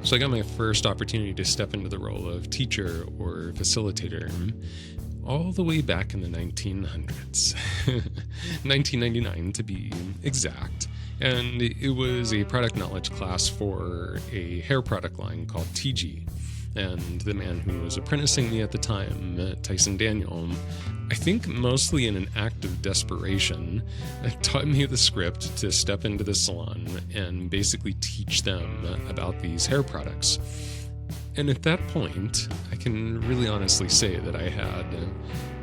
So I got my first opportunity to step into the role of teacher or facilitator all the way back in the 1900s, 1999 to be exact. And it was a product knowledge class for a hair product line called TG. And the man who was apprenticing me at the time, Tyson Daniel, I think mostly in an act of desperation, taught me the script to step into the salon and basically teach them about these hair products. And at that point, I can really honestly say that I had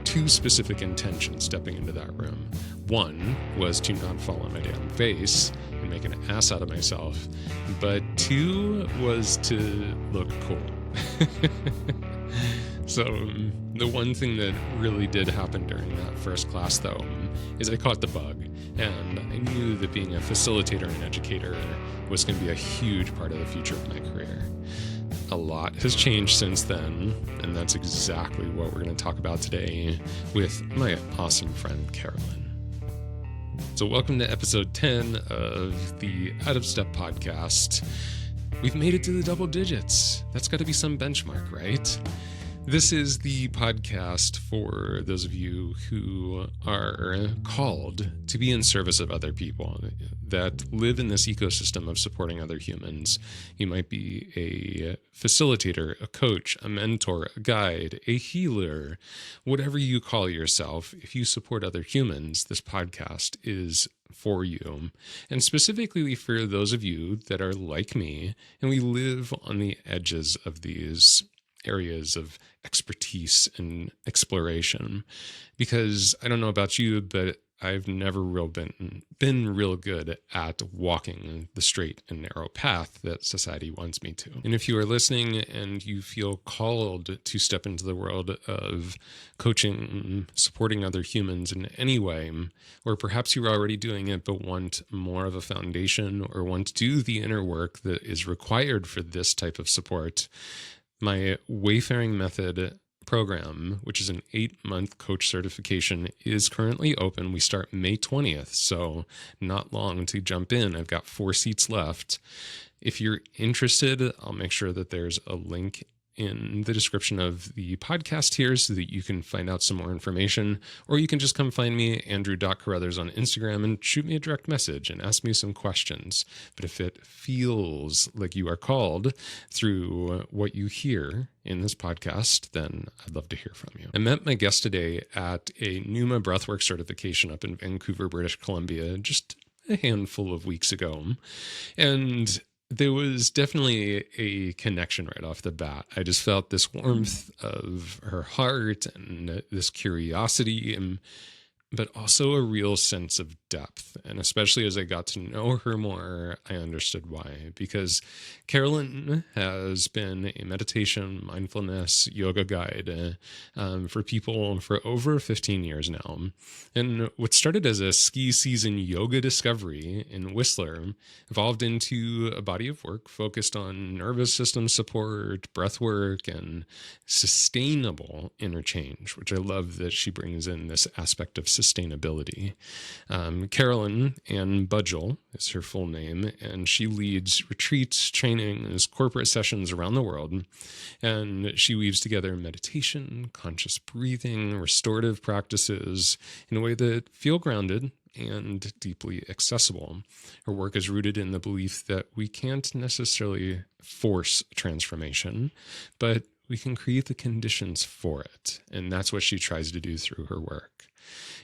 two specific intentions stepping into that room. One was to not fall on my damn face and make an ass out of myself, but two was to look cool. So the one thing that really did happen during that first class, though, is I caught the bug, and I knew that being a facilitator and educator was going to be a huge part of the future of my career. A lot has changed since then, and that's exactly what we're going to talk about today with my awesome friend Carolyn. So welcome to episode 10 of the Out of Step podcast. We've made it to the double digits. That's got to be some benchmark, right? This is the podcast for those of you who are called to be in service of other people, that live in this ecosystem of supporting other humans. You might be a facilitator, a coach, a mentor, a guide, a healer, whatever you call yourself. If you support other humans, this podcast is for you. And specifically for those of you that are like me, and we live on the edges of these areas of expertise and exploration. Because I don't know about you, but I've never been real good at walking the straight and narrow path that society wants me to. And if you are listening and you feel called to step into the world of coaching, supporting other humans in any way, or perhaps you're already doing it but want more of a foundation or want to do the inner work that is required for this type of support, my Wayfaring Method program, which is an 8-month coach certification, is currently open. We start May 20th, so not long to jump in. I've got 4 seats left. If you're interested, I'll make sure that there's a link in the description of the podcast here so that you can find out some more information, or you can just come find me, Andrew.Carruthers on Instagram, and shoot me a direct message and ask me some questions. But if it feels like you are called through what you hear in this podcast, then I'd love to hear from you. I met my guest today at a Pneuma breathwork certification up in Vancouver, British Columbia, just a handful of weeks ago. And there was definitely a connection right off the bat. I just felt this warmth of her heart and this curiosity, but also a real sense of depth. And especially as I got to know her more, I understood why. Because Carolyn has been a meditation, mindfulness, yoga guide for people for over 15 years now. And what started as a ski season yoga discovery in Whistler evolved into a body of work focused on nervous system support, breath work, and sustainable interchange, which I love that she brings in this aspect of sustainability. Carolyn Ann Budgell is her full name, and she leads retreats, trainings, corporate sessions around the world. And she weaves together meditation, conscious breathing, restorative practices in a way that feel grounded and deeply accessible. Her work is rooted in the belief that we can't necessarily force transformation, but we can create the conditions for it. And that's what she tries to do through her work.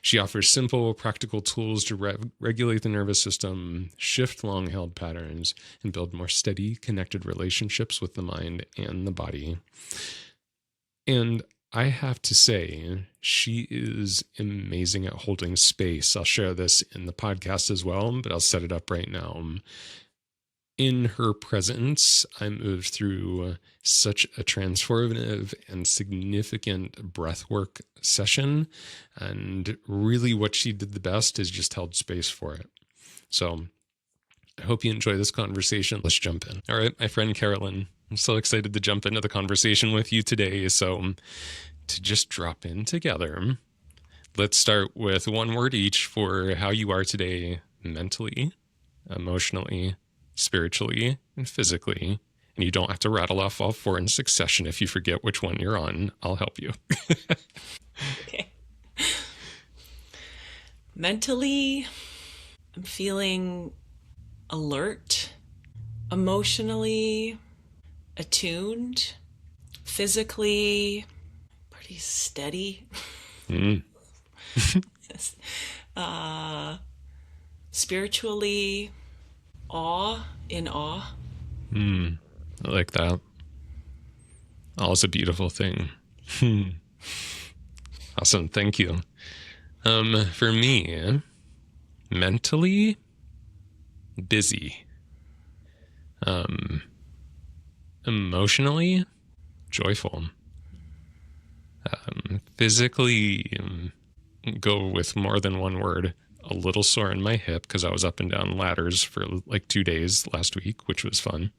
She offers simple, practical tools to regulate the nervous system, shift long-held patterns, and build more steady, connected relationships with the mind and the body. And I have to say, she is amazing at holding space. I'll share this in the podcast as well, but I'll set it up right now. In her presence, I moved through such a transformative and significant breathwork session. And really what she did the best is just held space for it. So I hope you enjoy this conversation. Let's jump in. All right, my friend Carolyn, I'm so excited to jump into the conversation with you today. So to just drop in together, let's start with one word each for how you are today mentally, emotionally, spiritually, and physically, And you don't have to rattle off all four in succession. If you forget which one you're on, I'll help you. Okay. Mentally, I'm feeling alert, emotionally attuned, physically pretty steady. Mm. Yes. Spiritually, in awe. I like that. Awe is a beautiful thing. Awesome. Thank you. For me, mentally busy. Emotionally joyful. Physically, go with more than one word. A little sore in my hip because I was up and down ladders for like 2 days last week, which was fun.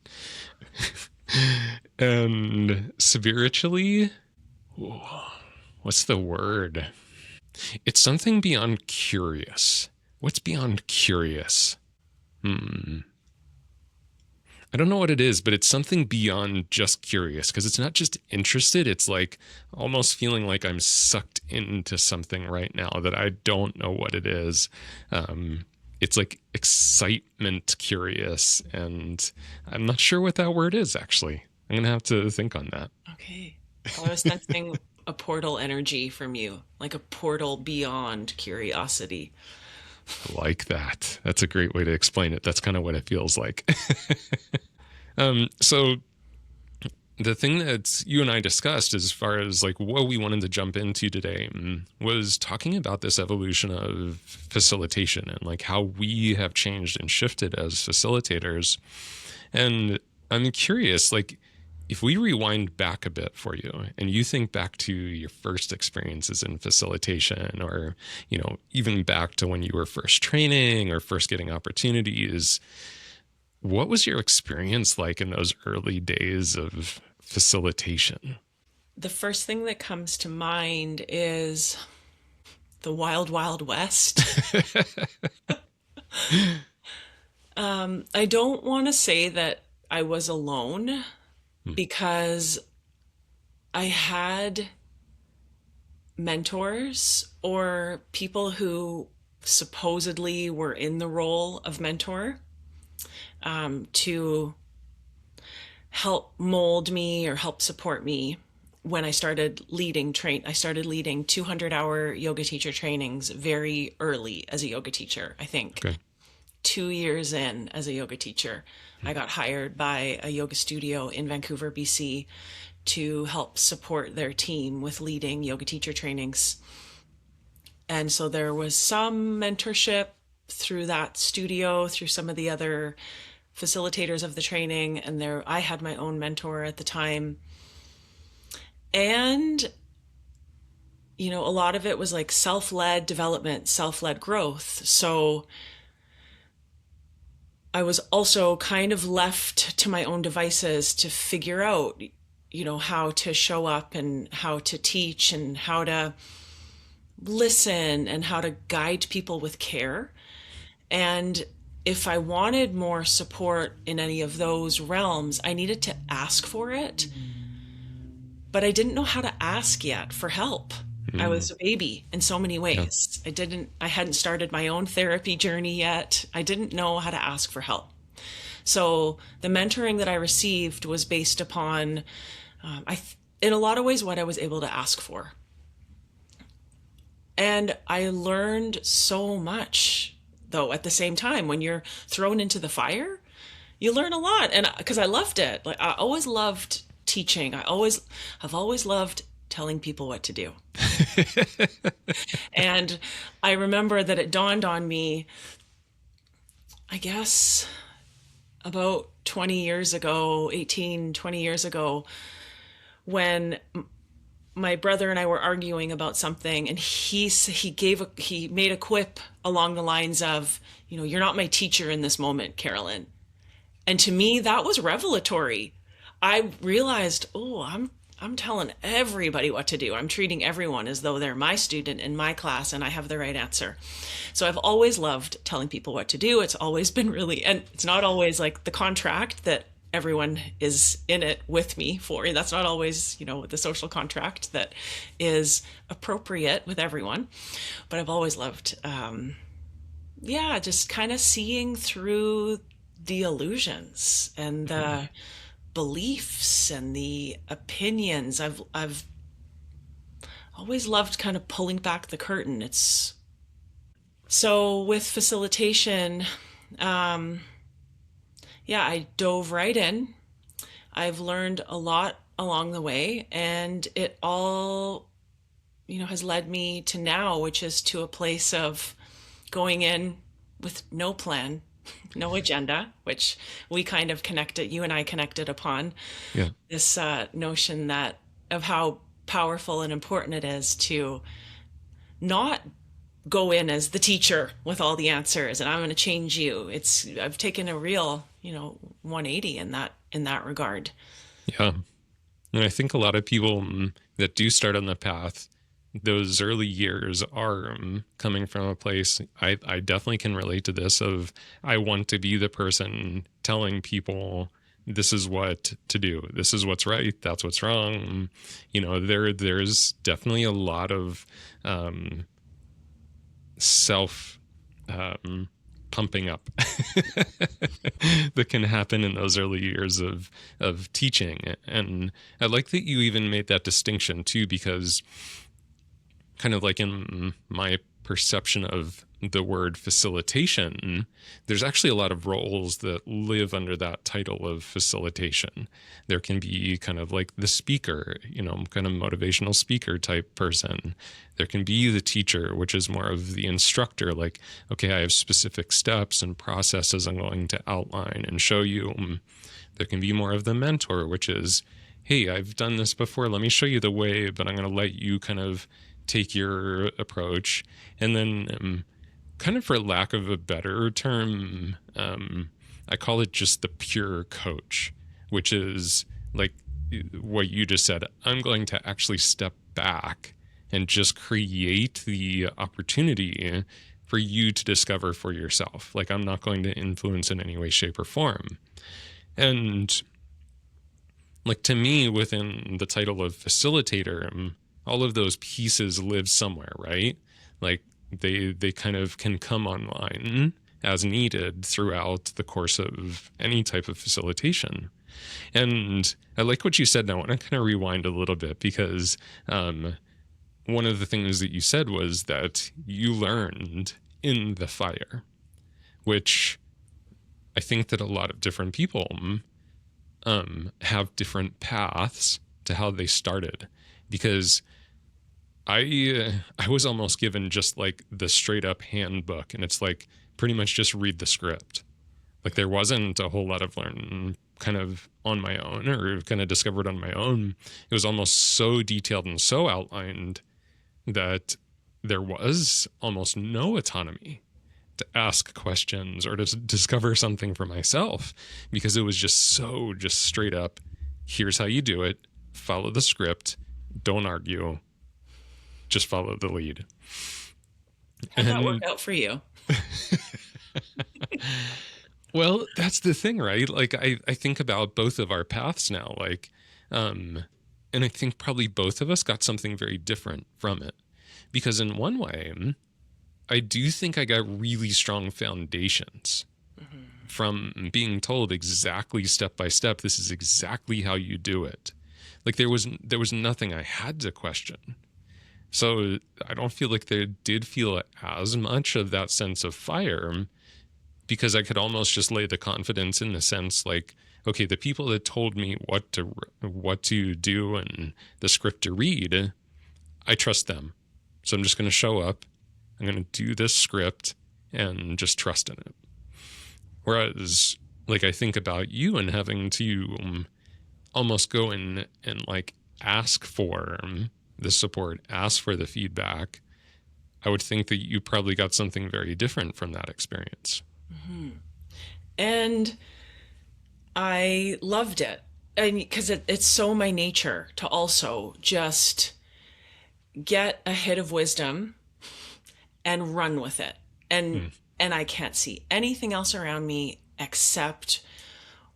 And spiritually, what's the word? It's something beyond curious. What's beyond curious? I don't know what it is, but it's something beyond just curious, because it's not just interested. It's like almost feeling like I'm sucked into something right now that I don't know what it is. It's like excitement curious, and I'm not sure what that word is, actually. I'm going to have to think on that. Okay. I was sensing a portal energy from you, like a portal beyond curiosity. I like that. That's a great way to explain it. That's kind of what it feels like. So the thing that you and I discussed as far as like what we wanted to jump into today was talking about this evolution of facilitation and like how we have changed and shifted as facilitators. And I'm curious, like, if we rewind back a bit for you and you think back to your first experiences in facilitation, or, you know, even back to when you were first training or first getting opportunities, what was your experience like in those early days of facilitation? The first thing that comes to mind is the Wild Wild West. I don't want to say that I was alone, because I had mentors or people who supposedly were in the role of mentor, to help mold me or help support me when I started leading 200-hour yoga teacher trainings very early as a yoga teacher. I think Okay. 2 years in as a yoga teacher, I got hired by a yoga studio in Vancouver, BC, to help support their team with leading yoga teacher trainings. And so there was some mentorship through that studio, through some of the other facilitators of the training, and I had my own mentor at the time. And, you know, a lot of it was like self-led development, self-led growth. So I was also kind of left to my own devices to figure out, you know, how to show up and how to teach and how to listen and how to guide people with care. And if I wanted more support in any of those realms, I needed to ask for it. But I didn't know how to ask yet for help. I was a baby in so many ways. Yeah. I hadn't started my own therapy journey yet. I didn't know how to ask for help. So the mentoring that I received was based upon, in a lot of ways, what I was able to ask for. And I learned so much, though, at the same time. When you're thrown into the fire, you learn a lot. And because I loved it. Like, I always loved teaching. I've always loved telling people what to do. And I remember that it dawned on me, I guess about 20 years ago, 18, 20 years ago, when my brother and I were arguing about something, and he made a quip along the lines of, you know, "You're not my teacher in this moment, Carolyn." And to me, that was revelatory. I realized, oh, I'm telling everybody what to do. I'm treating everyone as though they're my student in my class and I have the right answer. So I've always loved telling people what to do. It's always been really, and it's not always like the contract that everyone is in it with me for. That's not always, the social contract that is appropriate with everyone. But I've always loved, just kind of seeing through the illusions and the beliefs and the opinions. I've always loved kind of pulling back the curtain. So with facilitation, I dove right in. I've learned a lot along the way, and it all, has led me to now, which is to a place of going in with no plan, no agenda, which you and I connected upon. Yeah. This notion of how powerful and important it is to not go in as the teacher with all the answers and I'm going to change you. I've taken a real, 180 in that regard. Yeah. And I think a lot of people that do start on the path, those early years are coming from a place, I definitely can relate to this, of I want to be the person telling people this is what to do. This is what's right. That's what's wrong. There's definitely a lot of self pumping up that can happen in those early years of teaching. And I like that you even made that distinction too, because kind of like in my perception of the word facilitation, there's actually a lot of roles that live under that title of facilitation. There can be kind of like the speaker, kind of motivational speaker type person. There can be the teacher, which is more of the instructor, like, okay, I have specific steps and processes I'm going to outline and show you. There can be more of the mentor, which is, hey, I've done this before. Let me show you the way, but I'm going to let you kind of take your approach. And then kind of for lack of a better term, I call it just the pure coach, which is like what you just said. I'm going to actually step back and just create the opportunity for you to discover for yourself. Like, I'm not going to influence in any way, shape, or form. And like, to me, within the title of facilitator, all of those pieces live somewhere, right? Like they kind of can come online as needed throughout the course of any type of facilitation. And I like what you said. Now I want to kind of rewind a little bit, because one of the things that you said was that you learned in the fire, which I think that a lot of different people have different paths to how they started. Because I was almost given just like the straight up handbook, and it's like pretty much just read the script. Like, there wasn't a whole lot of learning kind of on my own or kind of discovered on my own. It was almost so detailed and so outlined that there was almost no autonomy to ask questions or to discover something for myself, because it was just straight up, here's how you do it, follow the script, don't argue, just follow the lead. How'd that work out for you? Well, that's the thing, right? Like, I think about both of our paths now, like, and I think probably both of us got something very different from it. Because in one way, I do think I got really strong foundations from being told exactly step by step, this is exactly how you do it. Like, there was nothing I had to question. So I don't feel like there did feel as much of that sense of fire, because I could almost just lay the confidence in the sense like, okay, the people that told me what to do and the script to read, I trust them. So I'm just going to show up. I'm going to do this script and just trust in it. Whereas, like, I think about you and having to almost go in and like ask for the support, ask for the feedback. I would think that you probably got something very different from that experience. Mm-hmm. And I loved it. Because it's so my nature to also just get a hit of wisdom and run with it. And I can't see anything else around me except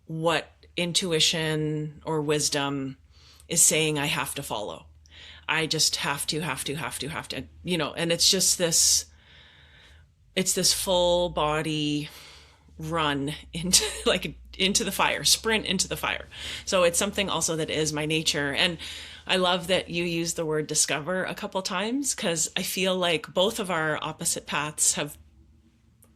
what intuition or wisdom is saying I have to follow. I just have to, and it's just this, it's this full body run into into the fire, sprint into the fire. So it's something also that is my nature. And I love that you use the word discover a couple times, because I feel like both of our opposite paths have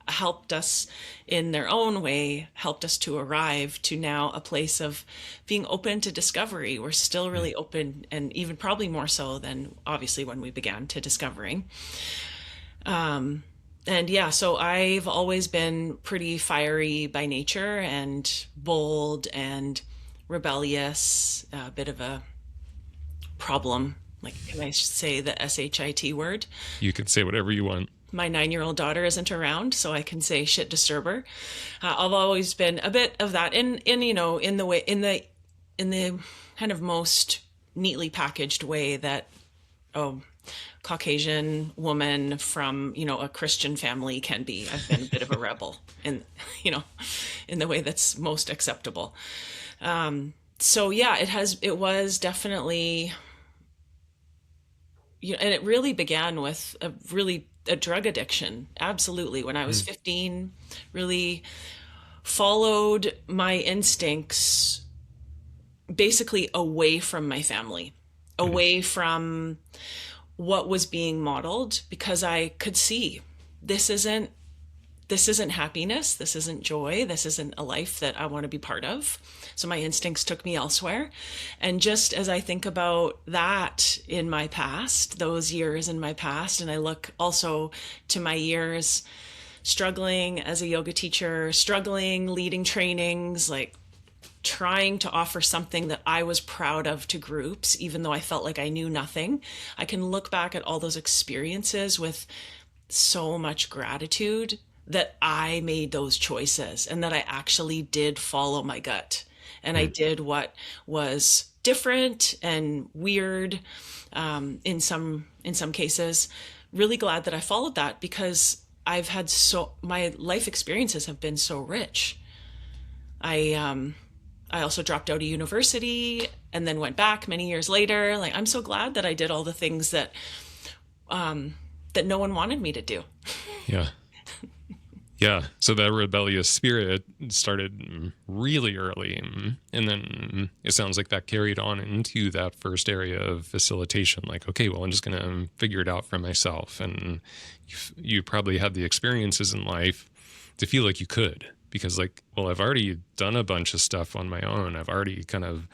helped us in their own way, helped us to arrive to now a place of being open to discovery. We're still really open, and even probably more so than obviously when we began to discovering. And yeah, so I've always been pretty fiery by nature and bold and rebellious, a bit of a problem. Like, can I say the SHIT word? You can say whatever you want. My 9-year-old daughter isn't around, so I can say shit disturber. I've always been a bit of that in the kind of most neatly packaged way that Caucasian woman from a Christian family can be. I've been a bit of a rebel in the way that's most acceptable. So yeah, it was definitely, and it really began with a drug addiction. Absolutely. When I was 15, really followed my instincts basically away from my family, away from what was being modeled, because I could see this isn't happiness. This isn't joy. This isn't a life that I want to be part of. So my instincts took me elsewhere. And just as I think about that in my past, those years in my past, and I look also to my years struggling as a yoga teacher, struggling, leading trainings, like trying to offer something that I was proud of to groups, even though I felt like I knew nothing. I can look back at all those experiences with so much gratitude that I made those choices and that I actually did follow my gut. And I did what was different and weird in some cases. Really glad that I followed that, because my life experiences have been so rich. I also dropped out of university and then went back many years later. Like, I'm so glad that I did all the things that no one wanted me to do. Yeah. Yeah. So that rebellious spirit started really early. And then it sounds like that carried on into that first area of facilitation. Like, okay, well, I'm just going to figure it out for myself. And you probably had the experiences in life to feel like you could. Because, like, well, I've already done a bunch of stuff on my own. I've already kind of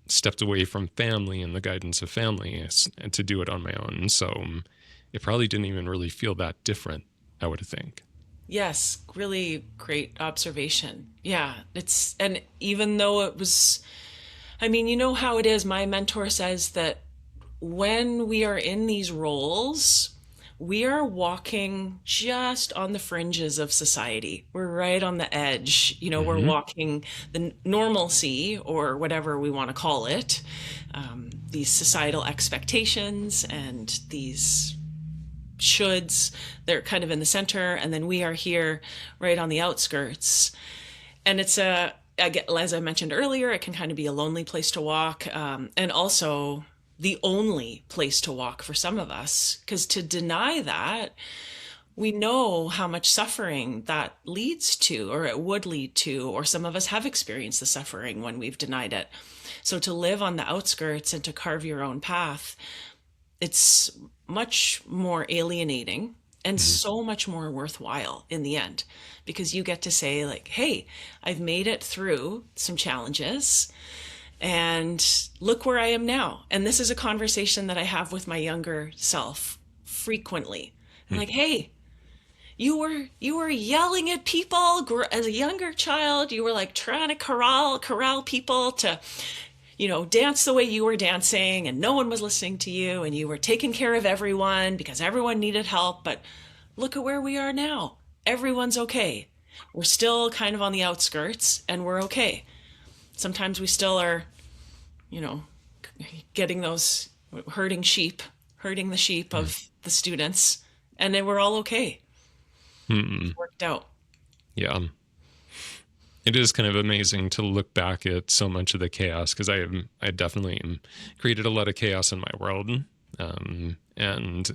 stepped away from family and the guidance of family to do it on my own. So it probably didn't even really feel that different, I would think. Yes, really great observation. Yeah, and even though it was, I mean, you know how it is. My mentor says that when we are in these roles, we are walking just on the fringes of society. We're right on the edge. We're walking the normalcy, or whatever we want to call it, these societal expectations and these shoulds. They're kind of in the center, and then we are here right on the outskirts. And it's as I mentioned earlier, it can kind of be a lonely place to walk, and also the only place to walk for some of us, because to deny that, we know how much suffering that leads to, or it would lead to, or some of us have experienced the suffering when we've denied it. So to live on the outskirts and to carve your own path, it's much more alienating and so much more worthwhile in the end, because you get to say, like, hey, I've made it through some challenges and look where I am now. And this is a conversation that I have with my younger self frequently. I'm like, hey, you were yelling at people as a younger child. You were like trying to corral people to, dance the way you were dancing, and no one was listening to you, and you were taking care of everyone because everyone needed help. But look at where we are now. Everyone's okay. We're still kind of on the outskirts, and we're okay. Sometimes we still are, getting those herding the sheep of the students, and then we're all okay. It's worked out. Yeah. It is kind of amazing to look back at so much of the chaos, because I definitely created a lot of chaos in my world. And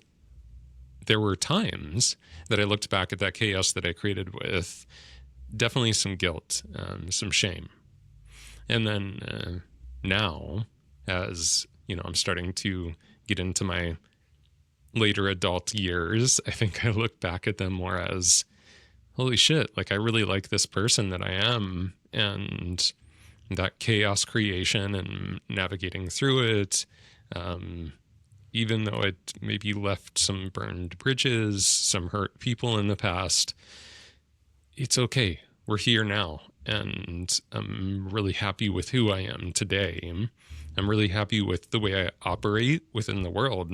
there were times that I looked back at that chaos that I created with definitely some guilt, some shame. And then now, as you know, I'm starting to get into my later adult years, I think I look back at them more as, holy shit, like I really like this person that I am, and that chaos creation and navigating through it, even though it maybe left some burned bridges, some hurt people in the past, it's okay. We're here now, and I'm really happy with who I am today. I'm really happy with the way I operate within the world.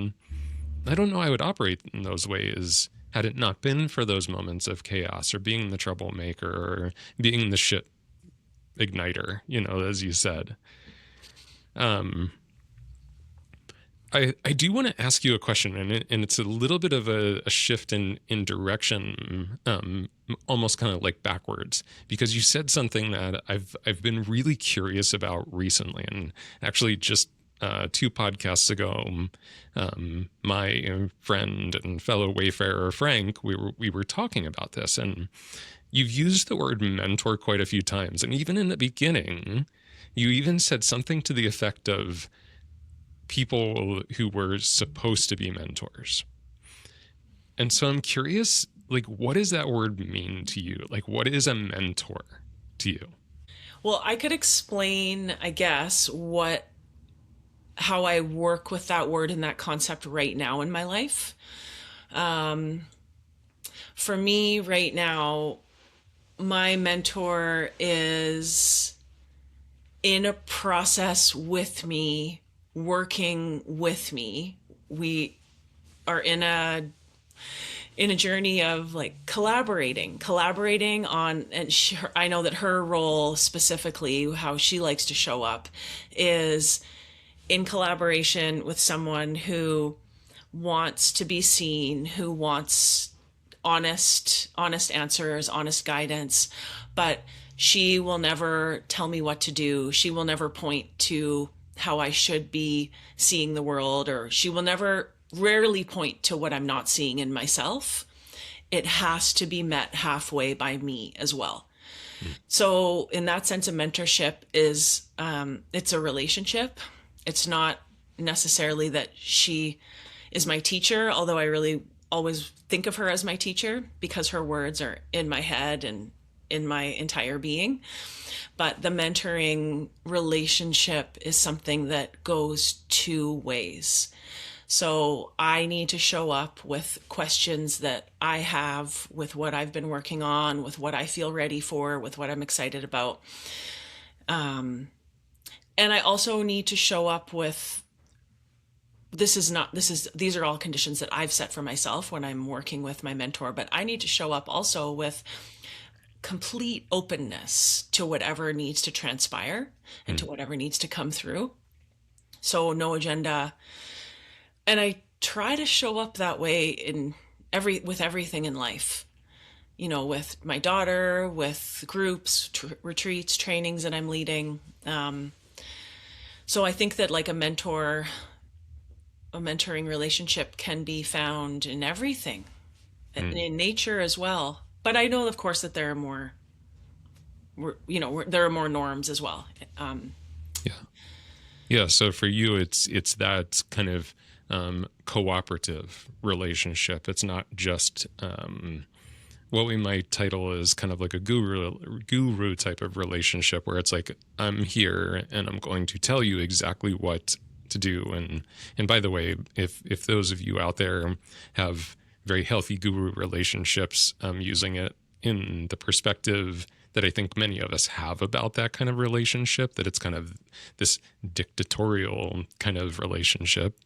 I don't know I would operate in those ways had it not been for those moments of chaos, or being the troublemaker, or being the shit igniter, you know, as you said. I do want to ask you a question, and it's a little bit of a shift in direction, almost kind of like backwards, because you said something that I've been really curious about recently, and actually just 2 podcasts ago, my friend and fellow wayfarer Frank, we were talking about this, and you've used the word mentor quite a few times, and even in the beginning, you even said something to the effect of people who were supposed to be mentors. And so I'm curious, like, what does that word mean to you? Like, what is a mentor to you? Well, I could explain, I guess, how I work with that word and that concept right now in my life. For me right now, my mentor is in a process with me, working with me. We are in a journey of like collaborating on, and I know that her role specifically, how she likes to show up, is in collaboration with someone who wants to be seen, who wants honest answers, honest guidance, but she will never tell me what to do. She will never point to how I should be seeing the world, or she will rarely point to what I'm not seeing in myself. It has to be met halfway by me as well. So in that sense, a mentorship is, it's a relationship. It's not necessarily that she is my teacher, although I really always think of her as my teacher because her words are in my head and in my entire being. But the mentoring relationship is something that goes 2 ways. So I need to show up with questions that I have, with what I've been working on, with what I feel ready for, with what I'm excited about. And I also need to show up with, these are all conditions that I've set for myself when I'm working with my mentor, but I need to show up also with complete openness to whatever needs to transpire and to whatever needs to come through. So no agenda. And I try to show up that way with everything in life, you know, with my daughter, with groups, retreats, trainings that I'm leading. So I think that like a mentoring relationship can be found in everything, and in nature as well. But I know, of course, that there are more norms as well. Yeah. So for you, it's that kind of cooperative relationship. It's not just what we might title as kind of like a guru type of relationship, where it's like, I'm here and I'm going to tell you exactly what to do. And by the way, if those of you out there have very healthy guru relationships, using it in the perspective that I think many of us have about that kind of relationship, that it's kind of this dictatorial kind of relationship.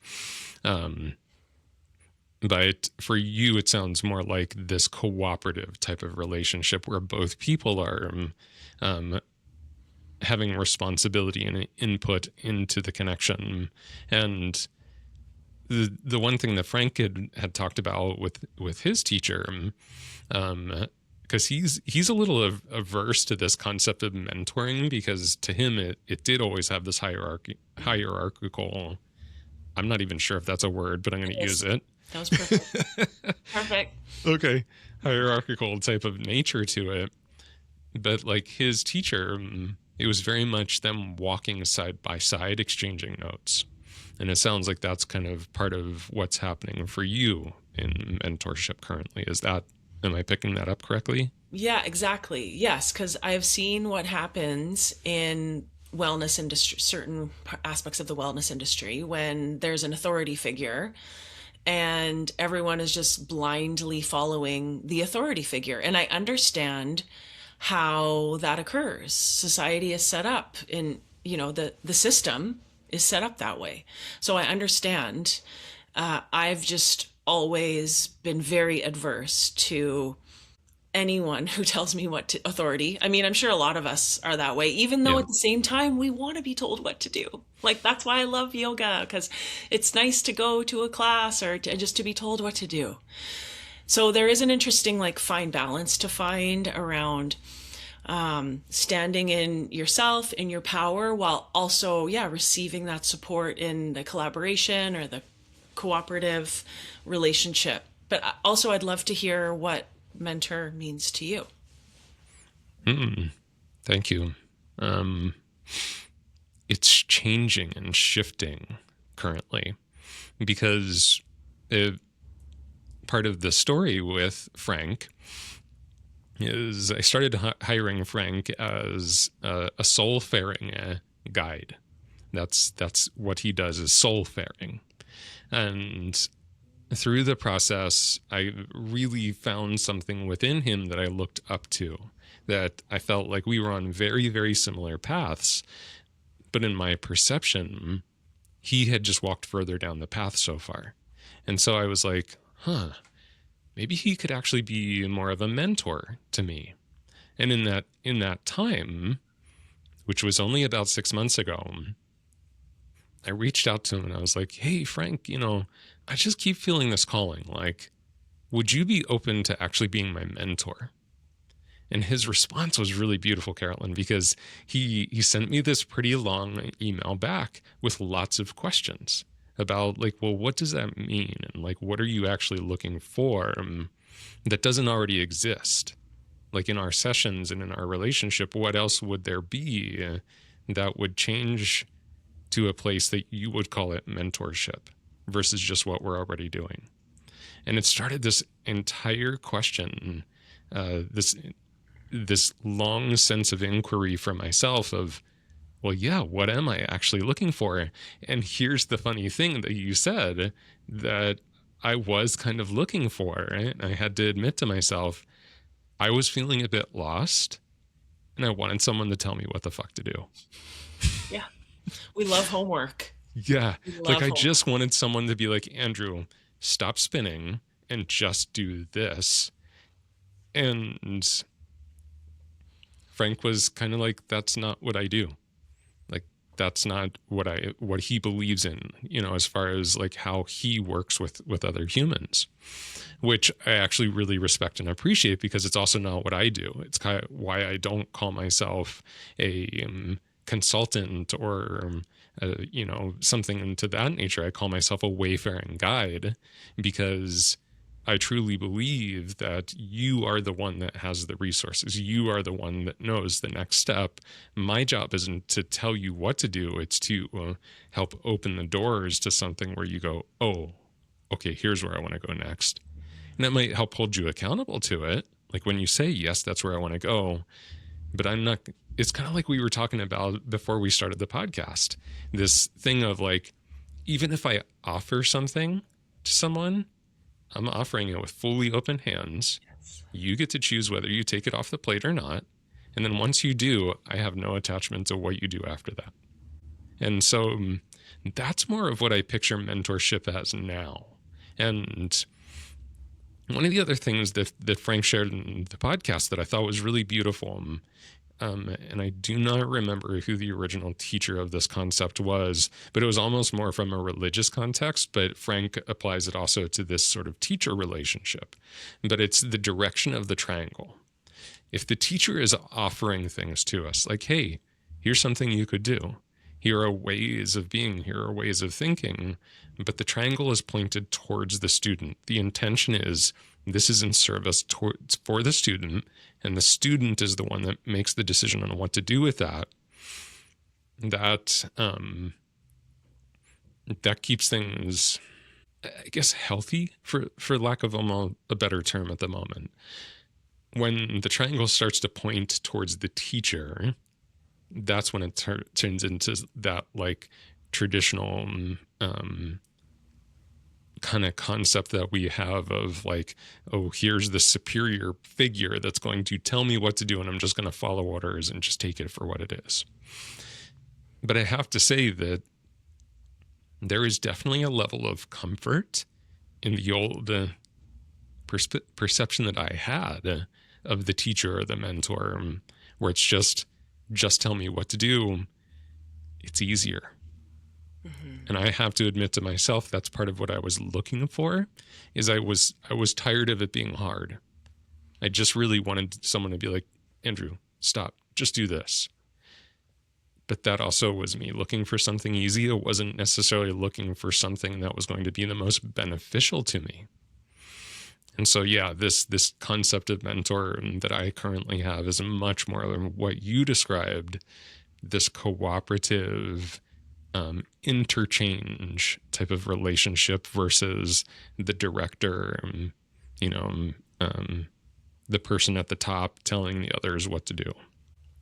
But for you, it sounds more like this cooperative type of relationship where both people are having responsibility and input into the connection. And the one thing that Frank had talked about with his teacher because he's a little averse to this concept of mentoring, because to him it did always have this hierarchical. I'm not even sure if that's a word, but I'm going to use it. That was perfect. Perfect. Okay, hierarchical type of nature to it. But like his teacher, it was very much them walking side by side, exchanging notes. And it sounds like that's kind of part of what's happening for you in mentorship currently. Am I picking that up correctly? Yeah, exactly. Yes, because I've seen what happens in wellness industry, certain aspects of the wellness industry, when there's an authority figure and everyone is just blindly following the authority figure. And I understand how that occurs. Society is set up in, the system is set up that way. So I understand. I've just always been very adverse to anyone who tells me what to authority. I mean, I'm sure a lot of us are that way, even though Yeah. at the same time we want to be told what to do. Like, that's why I love yoga, because it's nice to go to a class or just to be told what to do. So there is an interesting, like, fine balance to find around standing in yourself, in your power, while also, receiving that support in the collaboration or the cooperative relationship. But also, I'd love to hear what mentor means to you. Thank you. It's changing and shifting currently, because part of the story with Frank is I started hiring Frank as a soul faring guide. That's what he does, is soul faring. And through the process, I really found something within him that I looked up to, that I felt like we were on very, very similar paths. But in my perception, he had just walked further down the path so far. And so I was like, maybe he could actually be more of a mentor to me. And in that time, which was only about 6 months ago, I reached out to him and I was like, hey, Frank, I just keep feeling this calling. Like, would you be open to actually being my mentor? And his response was really beautiful, Carolyn, because he sent me this pretty long email back with lots of questions about, like, well, what does that mean? And like, what are you actually looking for that doesn't already exist? Like in our sessions and in our relationship, what else would there be that would change to a place that you would call it mentorship versus just what we're already doing? And it started this entire question, this long sense of inquiry for myself of, well, yeah, what am I actually looking for? And here's the funny thing that you said that I was kind of looking for, right? I had to admit to myself, I was feeling a bit lost and I wanted someone to tell me what the fuck to do. Yeah. We love homework. Yeah. Like I homework. just wanted someone to be like, Andrew, stop spinning and just do this. And Frank was kind of like, that's not what I do. Like, that's not what he believes in, as far as like how he works with other humans, which I actually really respect and appreciate, because it's also not what I do. It's kind of why I don't call myself a consultant or, something to that nature. I call myself a wayfaring guide, because I truly believe that you are the one that has the resources. You are the one that knows the next step. My job isn't to tell you what to do. It's to help open the doors to something where you go, oh, okay, here's where I want to go next. And that might help hold you accountable to it. Like when you say, yes, that's where I want to go. But I'm not, it's kind of like we were talking about before we started the podcast. This thing of like, even if I offer something to someone, I'm offering it with fully open hands. Yes. You get to choose whether you take it off the plate or not. And then once you do, I have no attachment to what you do after that. And so that's more of what I picture mentorship as now. And one of the other things that Frank shared in the podcast that I thought was really beautiful, and I do not remember who the original teacher of this concept was, but it was almost more from a religious context, but Frank applies it also to this sort of teacher relationship. But it's the direction of the triangle. if the teacher is offering things to us, like, hey, here's something you could do. Here are ways of being, here are ways of thinking, but the triangle is pointed towards the student. The intention is this is in service for the student, and the student is the one that makes the decision on what to do with that. That keeps things, I guess, healthy, for lack of a better term at the moment. When the triangle starts to point towards the teacher, that's when it turns into that like traditional kind of concept that we have of like, oh, here's the superior figure that's going to tell me what to do, and I'm just going to follow orders and just take it for what it is. But I have to say that there is definitely a level of comfort in the old perception that I had of the teacher or the mentor, where it's just tell me what to do. It's easier. Mm-hmm. And I have to admit to myself, that's part of what I was looking for, is I was tired of it being hard. I just really wanted someone to be like, Andrew, stop, just do this. But that also was me looking for something easy. It wasn't necessarily looking for something that was going to be the most beneficial to me. And so, yeah, this concept of mentor that I currently have is much more than what you described, this cooperative interchange type of relationship versus the director, the person at the top telling the others what to do.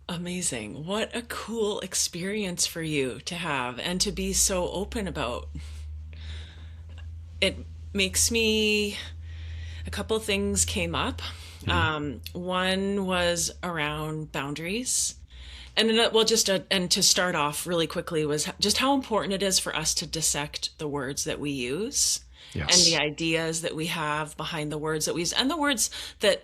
Amazing. What a cool experience for you to have and to be so open about. It makes me, a couple of things came up. One was around boundaries. And then, and to start off really quickly was just how important it is for us to dissect the words that we use. Yes. And the ideas that we have behind the words that we use, and the words that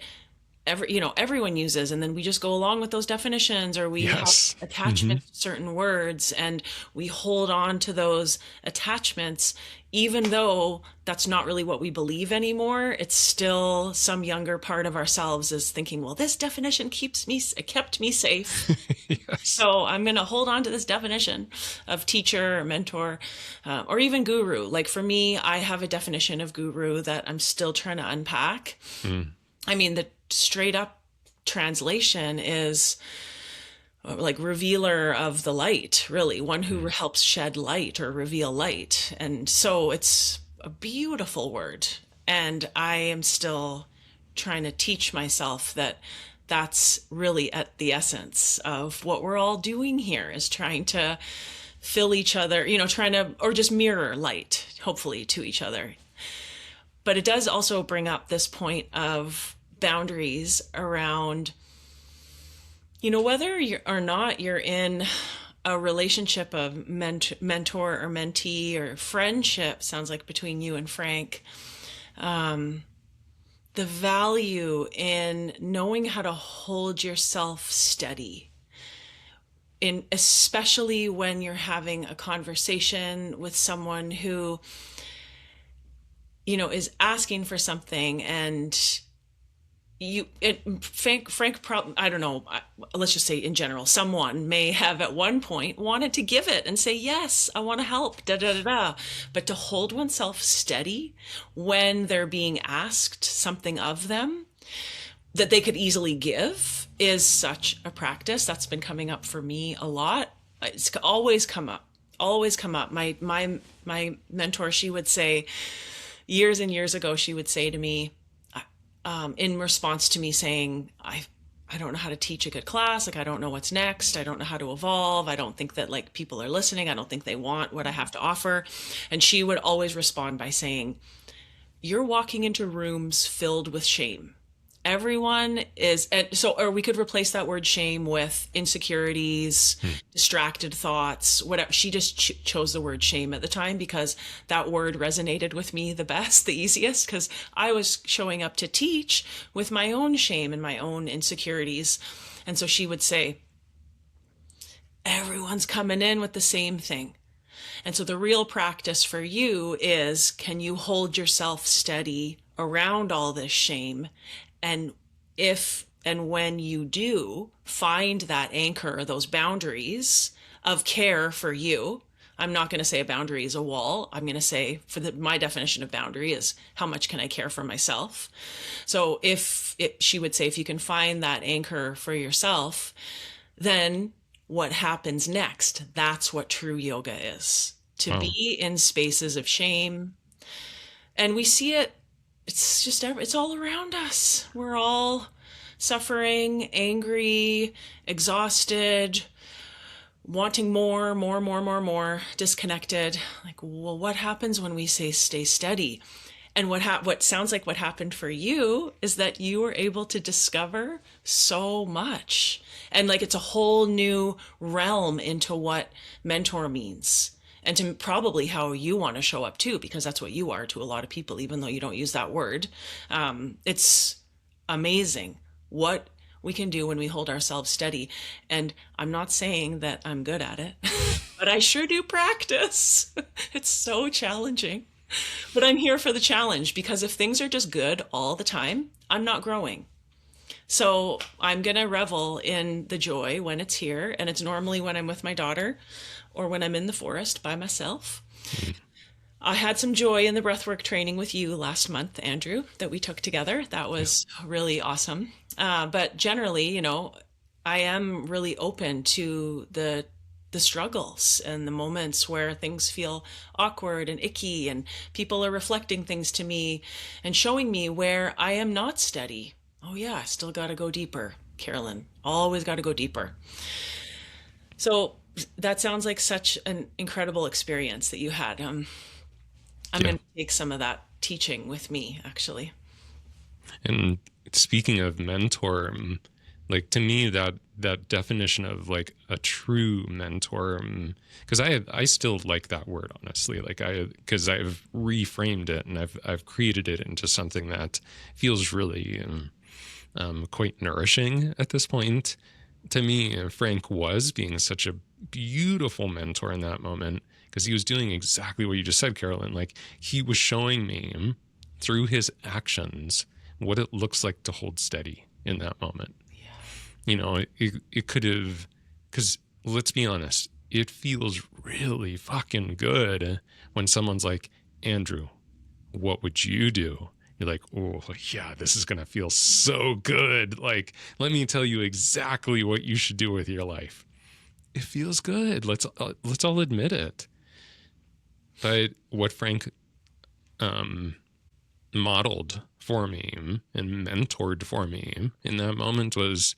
everyone uses, and then we just go along with those definitions, or we yes. have attachments to certain words, and we hold on to those attachments, even though that's not really what we believe anymore. It's still some younger part of ourselves is thinking, well, this definition kept me safe. Yes. So I'm going to hold on to this definition of teacher or mentor, or even guru. Like for me, I have a definition of guru that I'm still trying to unpack. I mean, the straight up translation is like revealer of the light, really, one who helps shed light or reveal light. And so it's a beautiful word. And I am still trying to teach myself that that's really at the essence of what we're all doing here, is trying to fill each other, or just mirror light, hopefully, to each other. But it does also bring up this point of boundaries around, whether or not you're in a relationship of mentor or mentee, or friendship, sounds like between you and Frank, the value in knowing how to hold yourself steady, especially when you're having a conversation with someone who, is asking for something, and Frank, I don't know, let's just say in general, someone may have at one point wanted to give it and say, yes, I want to help, but to hold oneself steady when they're being asked something of them that they could easily give is such a practice. That's been coming up for me a lot. It's always come up. My mentor, she would say, years and years ago, she would say to me, in response to me saying, I don't know how to teach a good class. Like, I don't know what's next. I don't know how to evolve. I don't think that people are listening. I don't think they want what I have to offer. And she would always respond by saying, you're walking into rooms filled with shame. Everyone is, or we could replace that word shame with insecurities, distracted thoughts, whatever. She just chose the word shame at the time because that word resonated with me the best, the easiest, because I was showing up to teach with my own shame and my own insecurities. And so she would say, everyone's coming in with the same thing. And so the real practice for you is, can you hold yourself steady around all this shame? And And when you do find that anchor, those boundaries of care for you, I'm not going to say a boundary is a wall. I'm going to say my definition of boundary is how much can I care for myself? So she would say, if you can find that anchor for yourself, then what happens next? That's what true yoga is. To be in spaces of shame. And we see it, it's all around us. We're all suffering, angry, exhausted, wanting more, disconnected. Like, well, what happens when we say stay steady? And what sounds like what happened for you is that you were able to discover so much. And like, it's a whole new realm into what mentor means. And to probably how you want to show up too, because that's what you are to a lot of people, even though you don't use that word. It's amazing what we can do when we hold ourselves steady. And I'm not saying that I'm good at it, but I sure do practice. It's so challenging. But I'm here for the challenge, because if things are just good all the time, I'm not growing. So I'm going to revel in the joy when it's here. And it's normally when I'm with my daughter or when I'm in the forest by myself. I had some joy in the breathwork training with you last month, Andrew, that we took together. That was really awesome. But generally, I am really open to the struggles and the moments where things feel awkward and icky and people are reflecting things to me and showing me where I am not steady. Oh yeah, I still got to go deeper, Carolyn. Always got to go deeper. So that sounds like such an incredible experience that you had. I'm going to take some of that teaching with me, actually. And speaking of mentor, like, to me, that definition of like a true mentor, because I still like that word, honestly, because I've reframed it and I've created it into something that feels really quite nourishing at this point. To me, Frank was being such a beautiful mentor in that moment, because he was doing exactly what you just said, Carolyn. Like, he was showing me through his actions what it looks like to hold steady in that moment. It could have, because let's be honest, it feels really fucking good when someone's like, Andrew, what would you do? You're like, oh yeah, this is going to feel so good. Like, let me tell you exactly what you should do with your life. It feels good. Let's all admit it. But what Frank modeled for me and mentored for me in that moment was,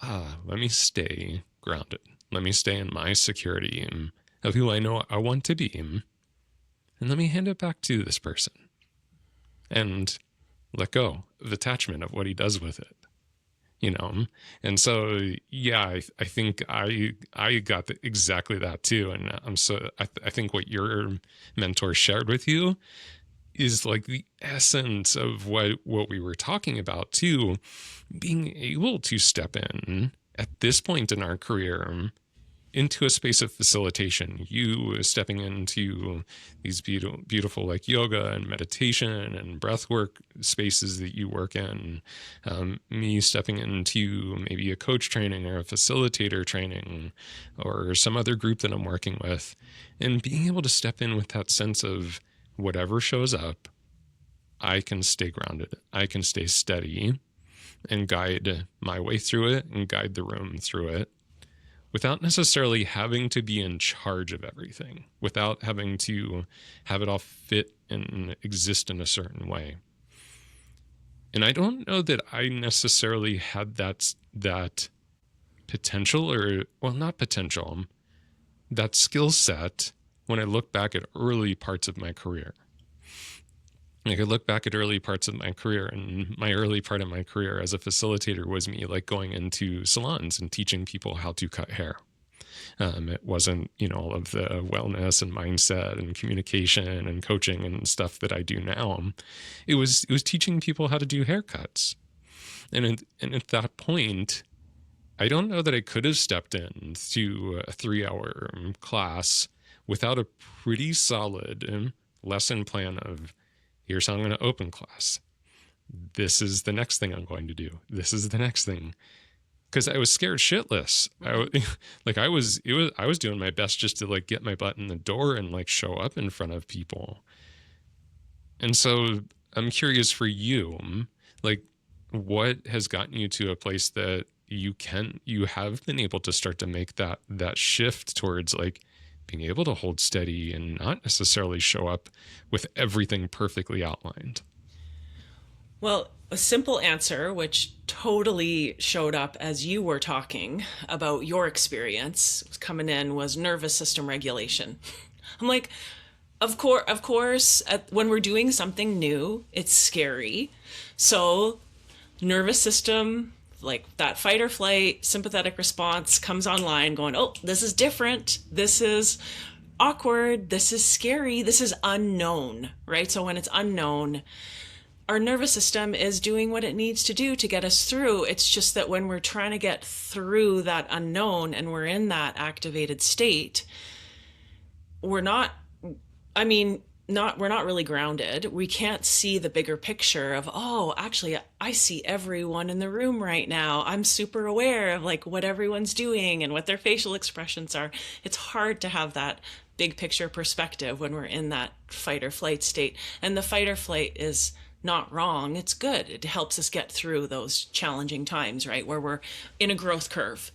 let me stay grounded. Let me stay in my security of who I know I want to be. And let me hand it back to this person and let go of attachment of what he does with it. And so, yeah, I think I got exactly that too. And I think what your mentor shared with you is like the essence of what we were talking about too, being able to step in at this point in our career into a space of facilitation, you stepping into these beautiful like yoga and meditation and breathwork spaces that you work in, me stepping into maybe a coach training or a facilitator training or some other group that I'm working with, and being able to step in with that sense of whatever shows up, I can stay grounded, I can stay steady and guide my way through it and guide the room through it, without necessarily having to be in charge of everything, without having to have it all fit and exist in a certain way. And I don't know that I necessarily had that potential, or, well, not potential, that skill set when I look back at early parts of my career. I could look back at early parts of my career, and my early part of my career as a facilitator was me like going into salons and teaching people how to cut hair. It wasn't, all of the wellness and mindset and communication and coaching and stuff that I do now. It was teaching people how to do haircuts. And at that point, I don't know that I could have stepped into a 3-hour class without a pretty solid lesson plan of, here's how I'm going to open class. this is the next thing I'm going to do. This is the next thing. Because I was scared shitless. I was doing my best just to like get my butt in the door and like show up in front of people. And so I'm curious for you, like, what has gotten you to a place that you have been able to start to make that shift towards like being able to hold steady and not necessarily show up with everything perfectly outlined? Well, a simple answer, which totally showed up as you were talking about your experience coming in, was nervous system regulation. I'm like, of course, when we're doing something new, it's scary. So nervous system, like that fight or flight, sympathetic response comes online going, oh, this is different. This is awkward. This is scary. This is unknown, right? So when it's unknown, our nervous system is doing what it needs to do to get us through. It's just that when we're trying to get through that unknown and we're in that activated state, we're not really grounded. We can't see the bigger picture of, oh, actually, I see everyone in the room right now. I'm super aware of like what everyone's doing and what their facial expressions are. It's hard to have that big picture perspective when we're in that fight or flight state. And the fight or flight is not wrong. It's good. It helps us get through those challenging times, right? Where we're in a growth curve.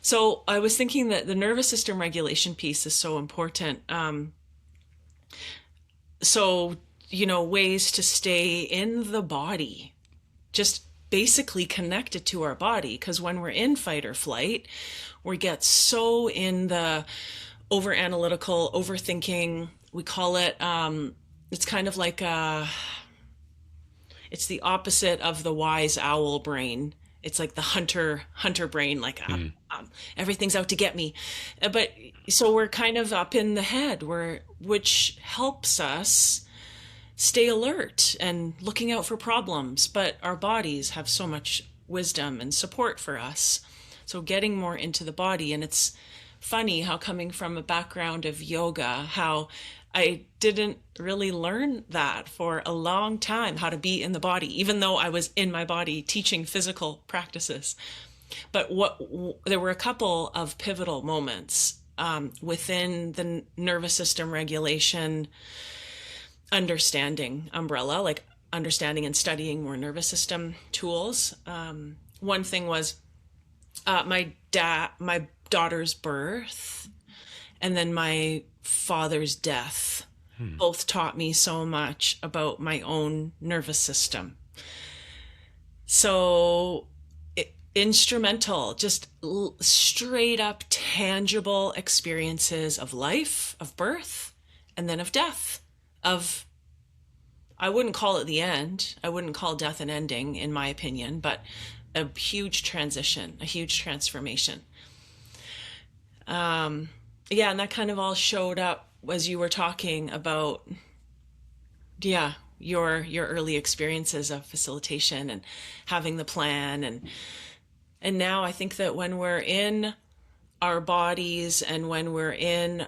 So I was thinking that the nervous system regulation piece is so important. So, ways to stay in the body, just basically connected to our body. Because when we're in fight or flight, we get so in the over analytical, overthinking. We call it, it's kind of like it's the opposite of the wise owl brain. It's like the hunter brain, like everything's out to get me. But so we're kind of up in the head, which helps us stay alert and looking out for problems. But our bodies have so much wisdom and support for us. So getting more into the body. And it's funny how, coming from a background of yoga, how I didn't really learn that for a long time, how to be in the body, even though I was in my body teaching physical practices. But there were a couple of pivotal moments within the nervous system regulation understanding umbrella, like understanding and studying more nervous system tools. One thing was my daughter's birth, and then my father's death. Both taught me so much about my own nervous system. So instrumental, just straight up tangible experiences of life, of birth, and then of death. I wouldn't call it the end. I wouldn't call death an ending, in my opinion, but a huge transition, a huge transformation. Yeah, and that kind of all showed up as you were talking about, your early experiences of facilitation and having the plan. And now I think that when we're in our bodies and when we're in,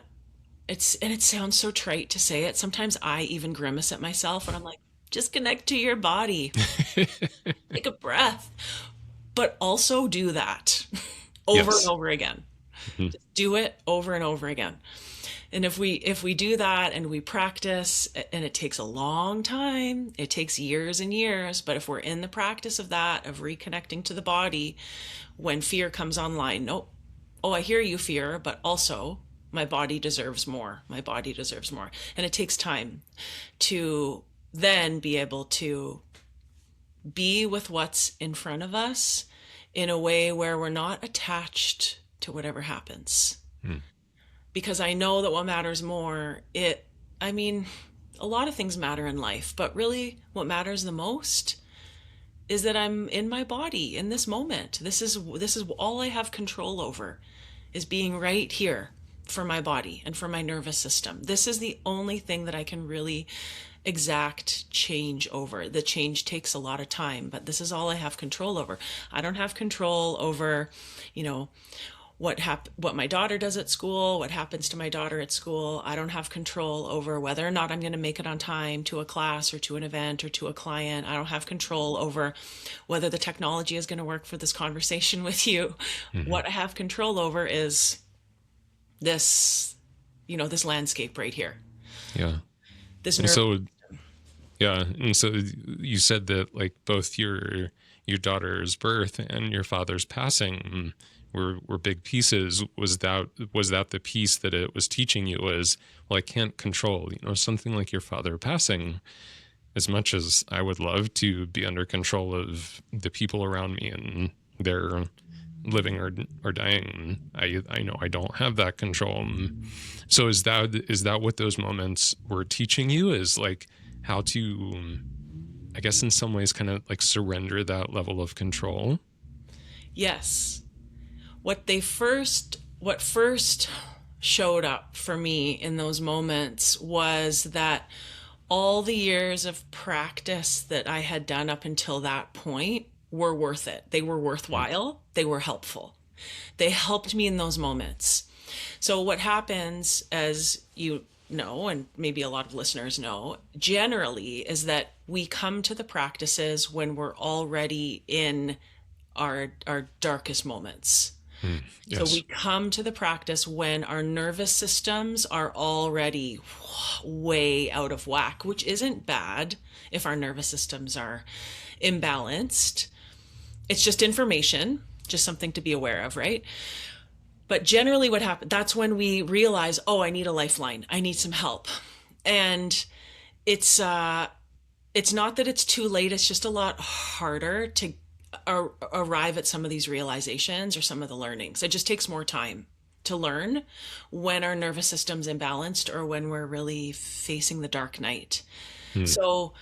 it sounds so trite to say it. Sometimes I even grimace at myself and I'm like, just connect to your body. Take a breath. But also do that over and over again. Just do it over and over again. And if we do that and we practice, and it takes a long time, it takes years and years, but if we're in the practice of that, of reconnecting to the body, when fear comes online, I hear you, fear, but also my body deserves more. My body deserves more. And it takes time to then be able to be with what's in front of us in a way where we're not attached to whatever happens. Because I know that what matters more, a lot of things matter in life, but really what matters the most is that I'm in my body in this moment. This is all I have control over, is being right here for my body and for my nervous system. This is the only thing that I can really exact change over. The change takes a lot of time, but this is all I have control over. I don't have control over, what my daughter does at school, what happens to my daughter at school. I don't have control over whether or not I'm going to make it on time to a class or to an event or to a client. I don't have control over whether the technology is going to work for this conversation with you. What I have control over is this, this landscape right here. Yeah. This And nerve. so, yeah. And so you said that like both your daughter's birth and your father's passing were big pieces. Was that the piece that it was teaching you was, well, I can't control, something like your father passing. As much as I would love to be under control of the people around me and their living or dying, I know I don't have that control. So is that what those moments were teaching you, is like how to, I guess in some ways, kind of like surrender that level of control? Yes. What first showed up for me in those moments was that all the years of practice that I had done up until that point were worth it. They were worthwhile. They were helpful. They helped me in those moments. So what happens, as you know, and maybe a lot of listeners know, generally is that we come to the practices when we're already in our darkest moments. Yes. So we come to the practice when our nervous systems are already way out of whack, which isn't bad if our nervous systems are imbalanced. It's just information, just something to be aware of, right? But generally what happens, that's when we realize, oh, I need a lifeline. I need some help. And it's not that it's too late. It's just a lot harder to arrive at some of these realizations or some of the learnings. It just takes more time to learn when our nervous system's imbalanced or when we're really facing the dark night. So,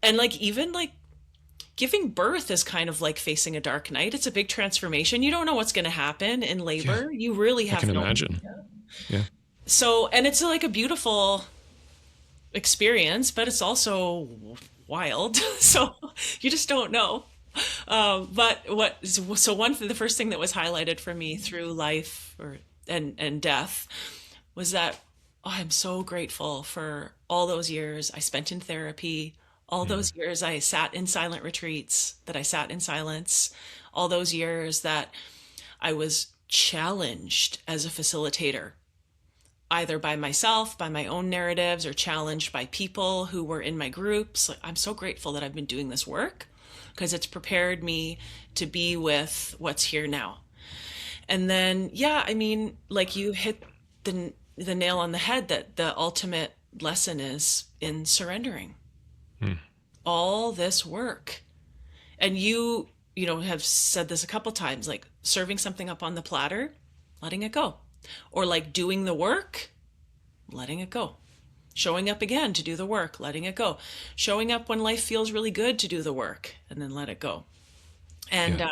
and like even like giving birth is kind of like facing a dark night. It's a big transformation. You don't know what's going to happen in labor. Yeah. You really have I can no imagine. idea. Yeah. So, and it's like a beautiful experience, but it's also wild. So you just don't know. But the first thing that was highlighted for me through life and death was that, oh, I'm so grateful for all those years I spent in therapy, all those years I sat in silent retreats, that I sat in silence, all those years that I was challenged as a facilitator, either by myself, by my own narratives, or challenged by people who were in my groups. Like, I'm so grateful that I've been doing this work, because it's prepared me to be with what's here now. And then, yeah, I mean, like you hit the nail on the head, that the ultimate lesson is in surrendering. All this work. And you have said this a couple times, like serving something up on the platter, letting it go. Or like doing the work, letting it go. Showing up again to do the work, letting it go. Showing up when life feels really good to do the work, and then let it go. And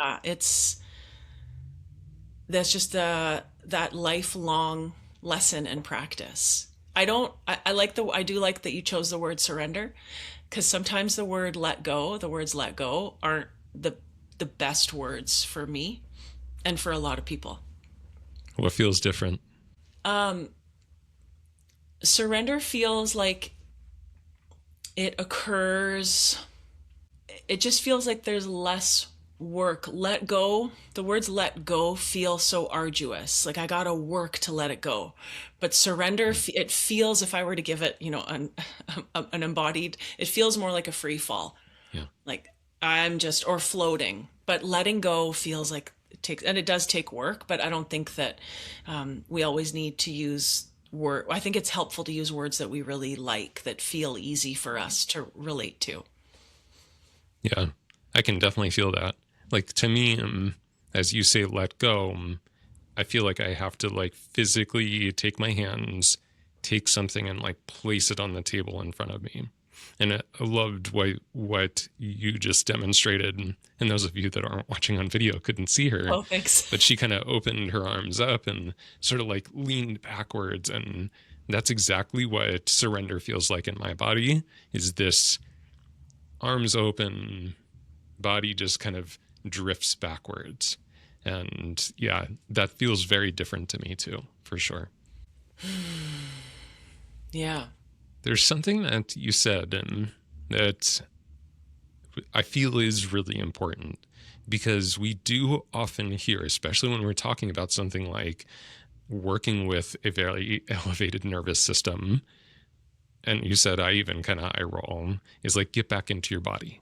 that's just that lifelong lesson and practice. I do like that you chose the word surrender, because sometimes the words let go aren't the best words for me and for a lot of people. What feels different? Surrender feels like it occurs. It just feels like there's less work. Let go. The words let go feel so arduous. Like I gotta work to let it go. But surrender, it feels, if I were to give it, an embodied, it feels more like a free fall. Yeah. Like I'm just, or floating. But letting go feels like it takes, and it does take work, but I don't think that we always need to use word. I think it's helpful to use words that we really like, that feel easy for us to relate to. Yeah, I can definitely feel that. Like to me, as you say, let go, I feel like I have to like physically take my hands, take something and like place it on the table in front of me. And I loved what you just demonstrated. And those of you that aren't watching on video couldn't see her. Oh, thanks. But she kind of opened her arms up and sort of like leaned backwards. And that's exactly what surrender feels like in my body, is this arms open, body just kind of drifts backwards. And yeah, that feels very different to me too, for sure. Yeah. There's something that you said that I feel is really important, because we do often hear, especially when we're talking about something like working with a very elevated nervous system, and you said, I even kind of eye roll, is like, get back into your body.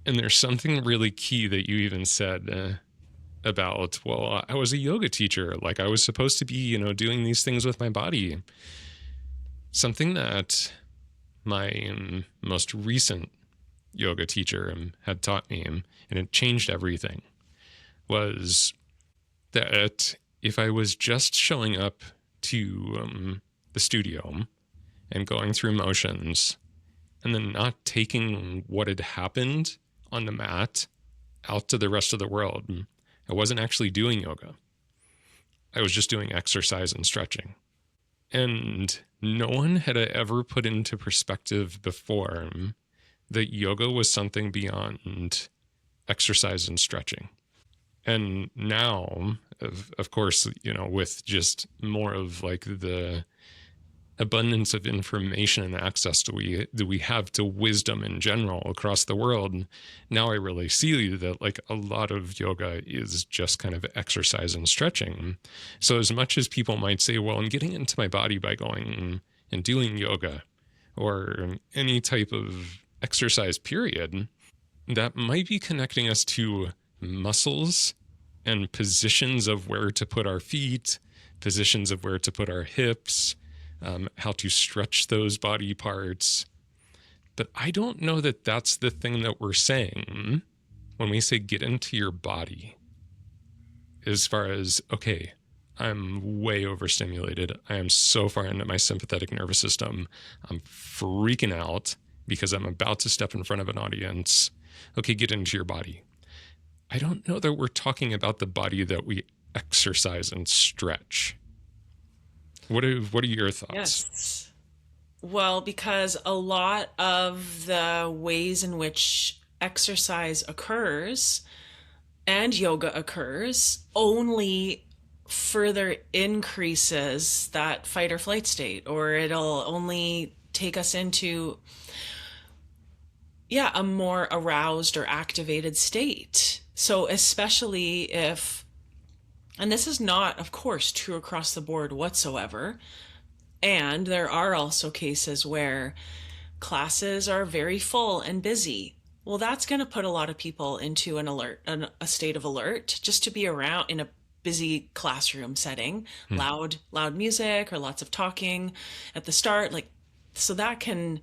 And there's something really key that you even said about, well, I was a yoga teacher, like I was supposed to be, doing these things with my body. Something that my most recent yoga teacher had taught me, and it changed everything, was that if I was just showing up to the studio and going through motions and then not taking what had happened on the mat out to the rest of the world, I wasn't actually doing yoga. I was just doing exercise and stretching. And no one had ever put into perspective before that yoga was something beyond exercise and stretching. And now, of course, with just more of like the abundance of information and access that we have to wisdom in general across the world, now I really see that like a lot of yoga is just kind of exercise and stretching. So as much as people might say, well, I'm getting into my body by going and doing yoga or any type of exercise period, that might be connecting us to muscles and positions of where to put our feet, positions of where to put our hips, how to stretch those body parts. But I don't know that that's the thing that we're saying when we say get into your body, as far as, okay, I'm way overstimulated. I am so far into my sympathetic nervous system. I'm freaking out because I'm about to step in front of an audience. Okay, get into your body. I don't know that we're talking about the body that we exercise and stretch. What are your thoughts? Yes. Well, because a lot of the ways in which exercise occurs and yoga occurs only further increases that fight or flight state, or it'll only take us into a more aroused or activated state. So especially if, and this is not, of course, true across the board whatsoever, and there are also cases where classes are very full and busy. Well, that's going to put a lot of people into a state of alert, just to be around in a busy classroom setting, loud music or lots of talking at the start, so that can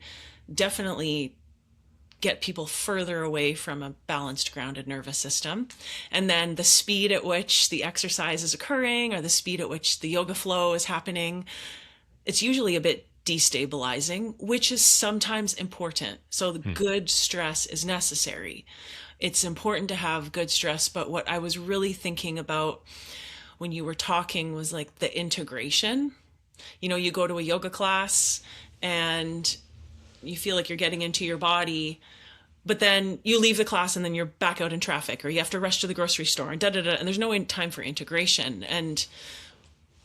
definitely get people further away from a balanced, grounded nervous system. And then the speed at which the exercise is occurring, or the speed at which the yoga flow is happening, it's usually a bit destabilizing, which is sometimes important. So the good stress is necessary. It's important to have good stress, but what I was really thinking about when you were talking was like the integration. You go to a yoga class and you feel like you're getting into your body, but then you leave the class and then you're back out in traffic, or you have to rush to the grocery store and and there's no time for integration, and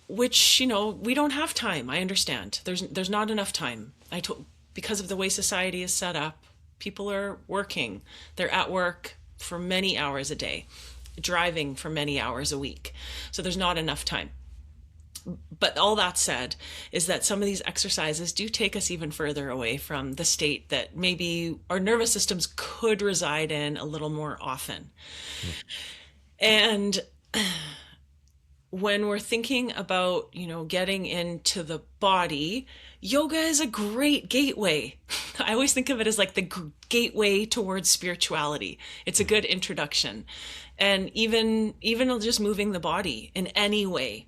which, we don't have time. I understand. There's not enough time. Because of the way society is set up, people are working. They're at work for many hours a day, driving for many hours a week. So there's not enough time. But all that said is that some of these exercises do take us even further away from the state that maybe our nervous systems could reside in a little more often. And when we're thinking about, getting into the body, yoga is a great gateway. I always think of it as like the gateway towards spirituality. It's a good introduction. And even just moving the body in any way,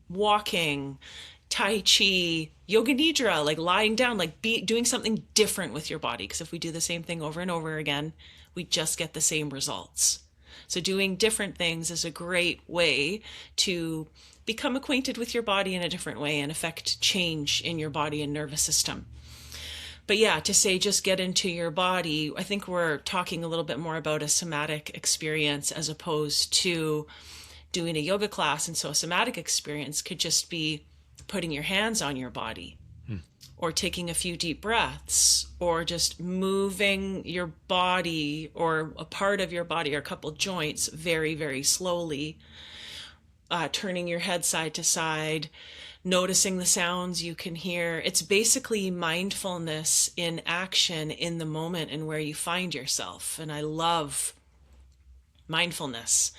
walking, tai chi, yoga nidra, like lying down, doing something different with your body. Because if we do the same thing over and over again, we just get the same results. So doing different things is a great way to become acquainted with your body in a different way and affect change in your body and nervous system. But yeah, to say just get into your body, I think we're talking a little bit more about a somatic experience as opposed to doing a yoga class. And so a somatic experience could just be putting your hands on your body, or taking a few deep breaths, or just moving your body or a part of your body or a couple joints very, very slowly, turning your head side to side, noticing the sounds you can hear. It's basically mindfulness in action in the moment and where you find yourself. And I love mindfulness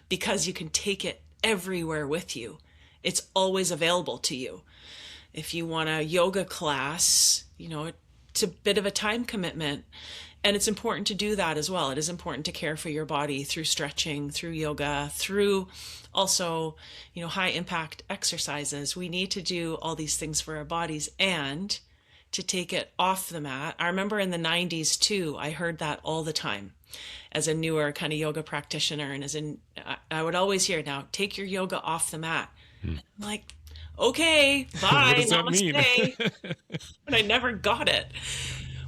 because you can take it everywhere with you. It's always available to you. If you want a yoga class, it's a bit of a time commitment, and it's important to do that as well. It is important to care for your body through stretching, through yoga, through also, high impact exercises. We need to do all these things for our bodies and to take it off the mat. I remember in the 90s too, I heard that all the time as a newer kind of yoga practitioner. And I would always hear, now take your yoga off the mat. I'm like, okay, bye, what does that namaste. mean? But I never got it.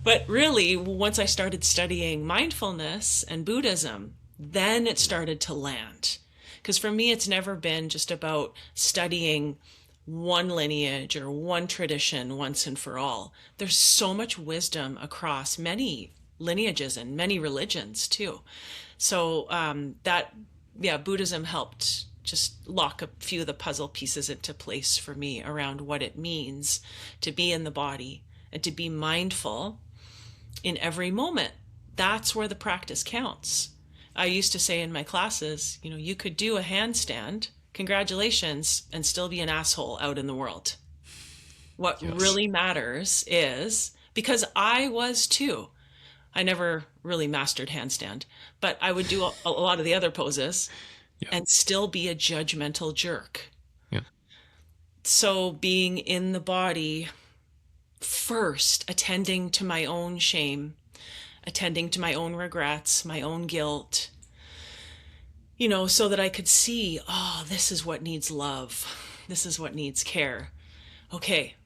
But really, once I started studying mindfulness and Buddhism, then it started to land. Because for me, it's never been just about studying one lineage or one tradition once and for all. There's so much wisdom across many lineages and many religions too. So Buddhism helped just lock a few of the puzzle pieces into place for me around what it means to be in the body and to be mindful in every moment. That's where the practice counts. I used to say in my classes, you could do a handstand, congratulations, and still be an asshole out in the world. What really matters is, because I was too, I never really mastered handstand, but I would do a lot of the other poses. Yeah. And still be a judgmental jerk. Yeah. So being in the body first, attending to my own shame, attending to my own regrets, my own guilt, so that I could see, this is what needs love. This is what needs care. Okay.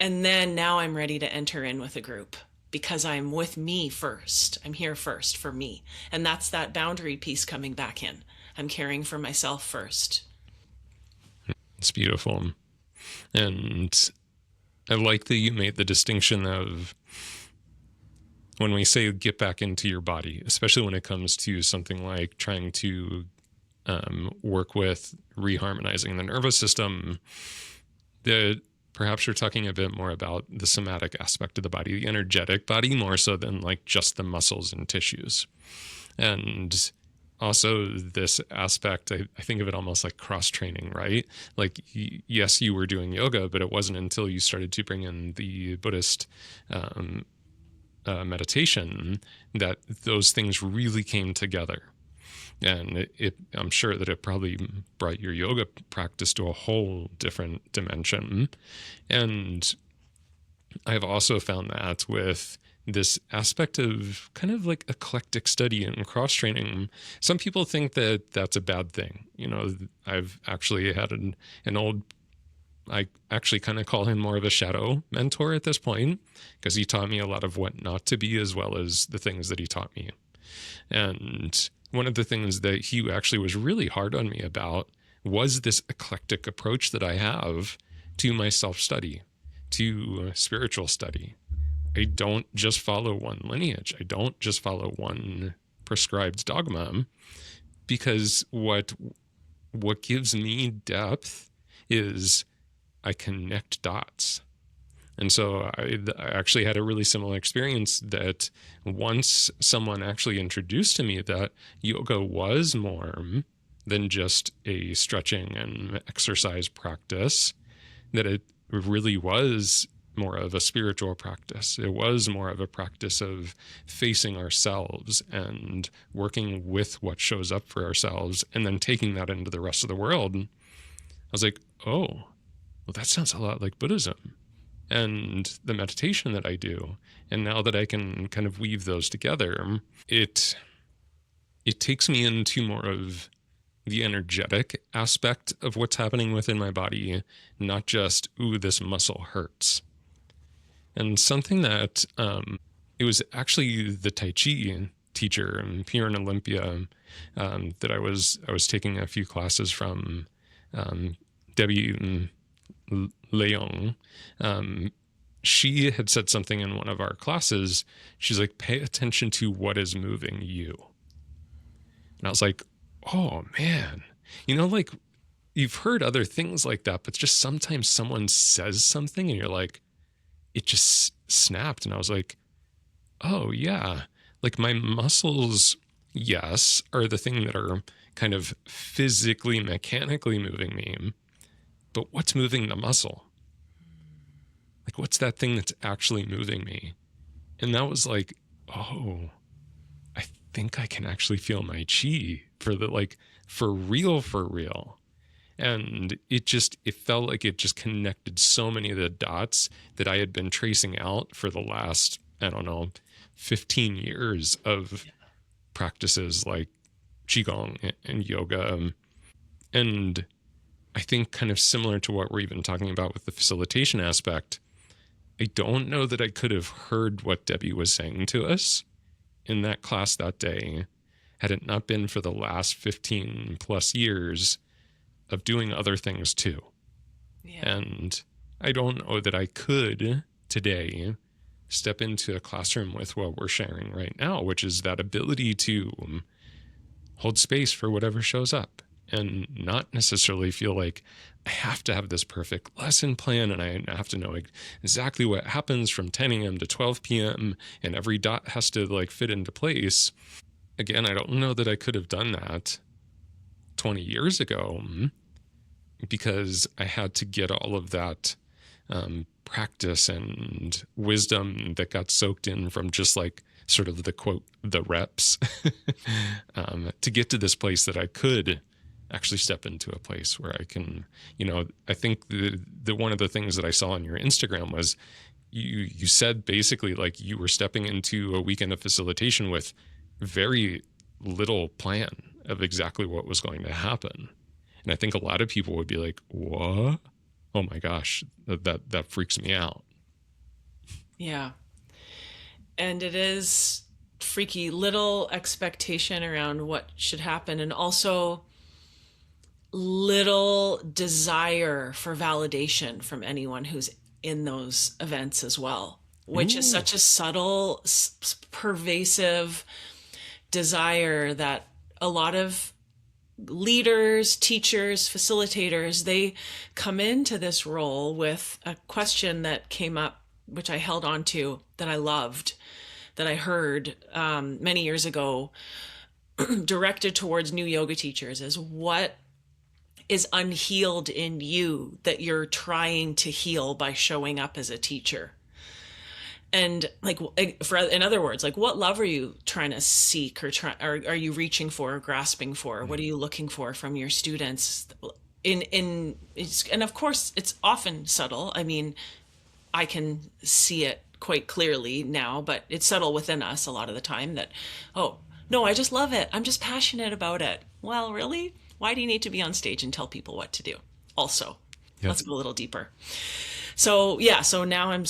And then now I'm ready to enter in with a group because I'm with me first. I'm here first for me. And that's that boundary piece coming back in. I'm caring for myself first. It's beautiful. And I like that you made the distinction of when we say get back into your body, especially when it comes to something like trying to work with reharmonizing the nervous system, that perhaps you're talking a bit more about the somatic aspect of the body, the energetic body, more so than like just the muscles and tissues. And also this aspect, I think of it almost like cross-training, right? Like, yes, you were doing yoga, but it wasn't until you started to bring in the Buddhist meditation that those things really came together. And I'm sure that it probably brought your yoga practice to a whole different dimension. And I've also found that with this aspect of kind of like eclectic study and cross-training, some people think that that's a bad thing. I've actually had I actually kind of call him more of a shadow mentor at this point, because he taught me a lot of what not to be, as well as the things that he taught me. And one of the things that he actually was really hard on me about was this eclectic approach that I have to my self-study, to spiritual study. I don't just follow one lineage. I don't just follow one prescribed dogma, because what gives me depth is I connect dots. And so I actually had a really similar experience that once someone actually introduced to me that yoga was more than just a stretching and exercise practice, that it really was more of a spiritual practice. It was more of a practice of facing ourselves and working with what shows up for ourselves and then taking that into the rest of the world. I was like, oh, well, that sounds a lot like Buddhism and the meditation that I do. And now that I can kind of weave those together, it takes me into more of the energetic aspect of what's happening within my body, not just, ooh, this muscle hurts. And something that it was actually the Tai Chi teacher here in Olympia that I was taking a few classes from, Debbie Leong. She had said something in one of our classes. She's like, pay attention to what is moving you. And I was like, oh man, like you've heard other things like that, but just sometimes someone says something and you're like, it just snapped. And I was like, oh yeah, like my muscles, yes, are the thing that are kind of physically, mechanically moving me. But what's moving the muscle? Like, what's that thing that's actually moving me? And that was like, oh, I think I can actually feel my chi for real. And it felt like it just connected so many of the dots that I had been tracing out for the last, I don't know, 15 years of practices like Qigong and yoga. And I think kind of similar to what we're even talking about with the facilitation aspect, I don't know that I could have heard what Debbie was saying to us in that class that day had it not been for the last 15 plus years of doing other things too. Yeah. And I don't know that I could today step into a classroom with what we're sharing right now, which is that ability to hold space for whatever shows up and not necessarily feel like I have to have this perfect lesson plan and I have to know exactly what happens from 10 a.m. to 12 p.m. and every dot has to like fit into place. Again, I don't know that I could have done that 20 years ago because I had to get all of that practice and wisdom that got soaked in from just like sort of the quote, the reps to get to this place that I could actually step into a place where I can, I think the one of the things that I saw on your Instagram was you said basically like you were stepping into a weekend of facilitation with very little plan of exactly what was going to happen. And I think a lot of people would be like, what? Oh my gosh, that freaks me out. Yeah. And it is freaky, little expectation around what should happen, and also little desire for validation from anyone who's in those events as well, which is such a subtle, pervasive desire that a lot of leaders, teachers, facilitators, they come into this role with a question that came up, which I held on to, that I loved, that I heard many years ago, directed towards new yoga teachers, is what is unhealed in you that you're trying to heal by showing up as a teacher? And like, in other words, like, what love are you trying to seek, or are you reaching for or grasping for? What are you looking for from your students? And of course, it's often subtle. I mean, I can see it quite clearly now, but it's subtle within us a lot of the time that, oh, no, I just love it. I'm just passionate about it. Well, really? Why do you need to be on stage and tell people what to do? Also, let's go a little deeper. So yeah, so now I'm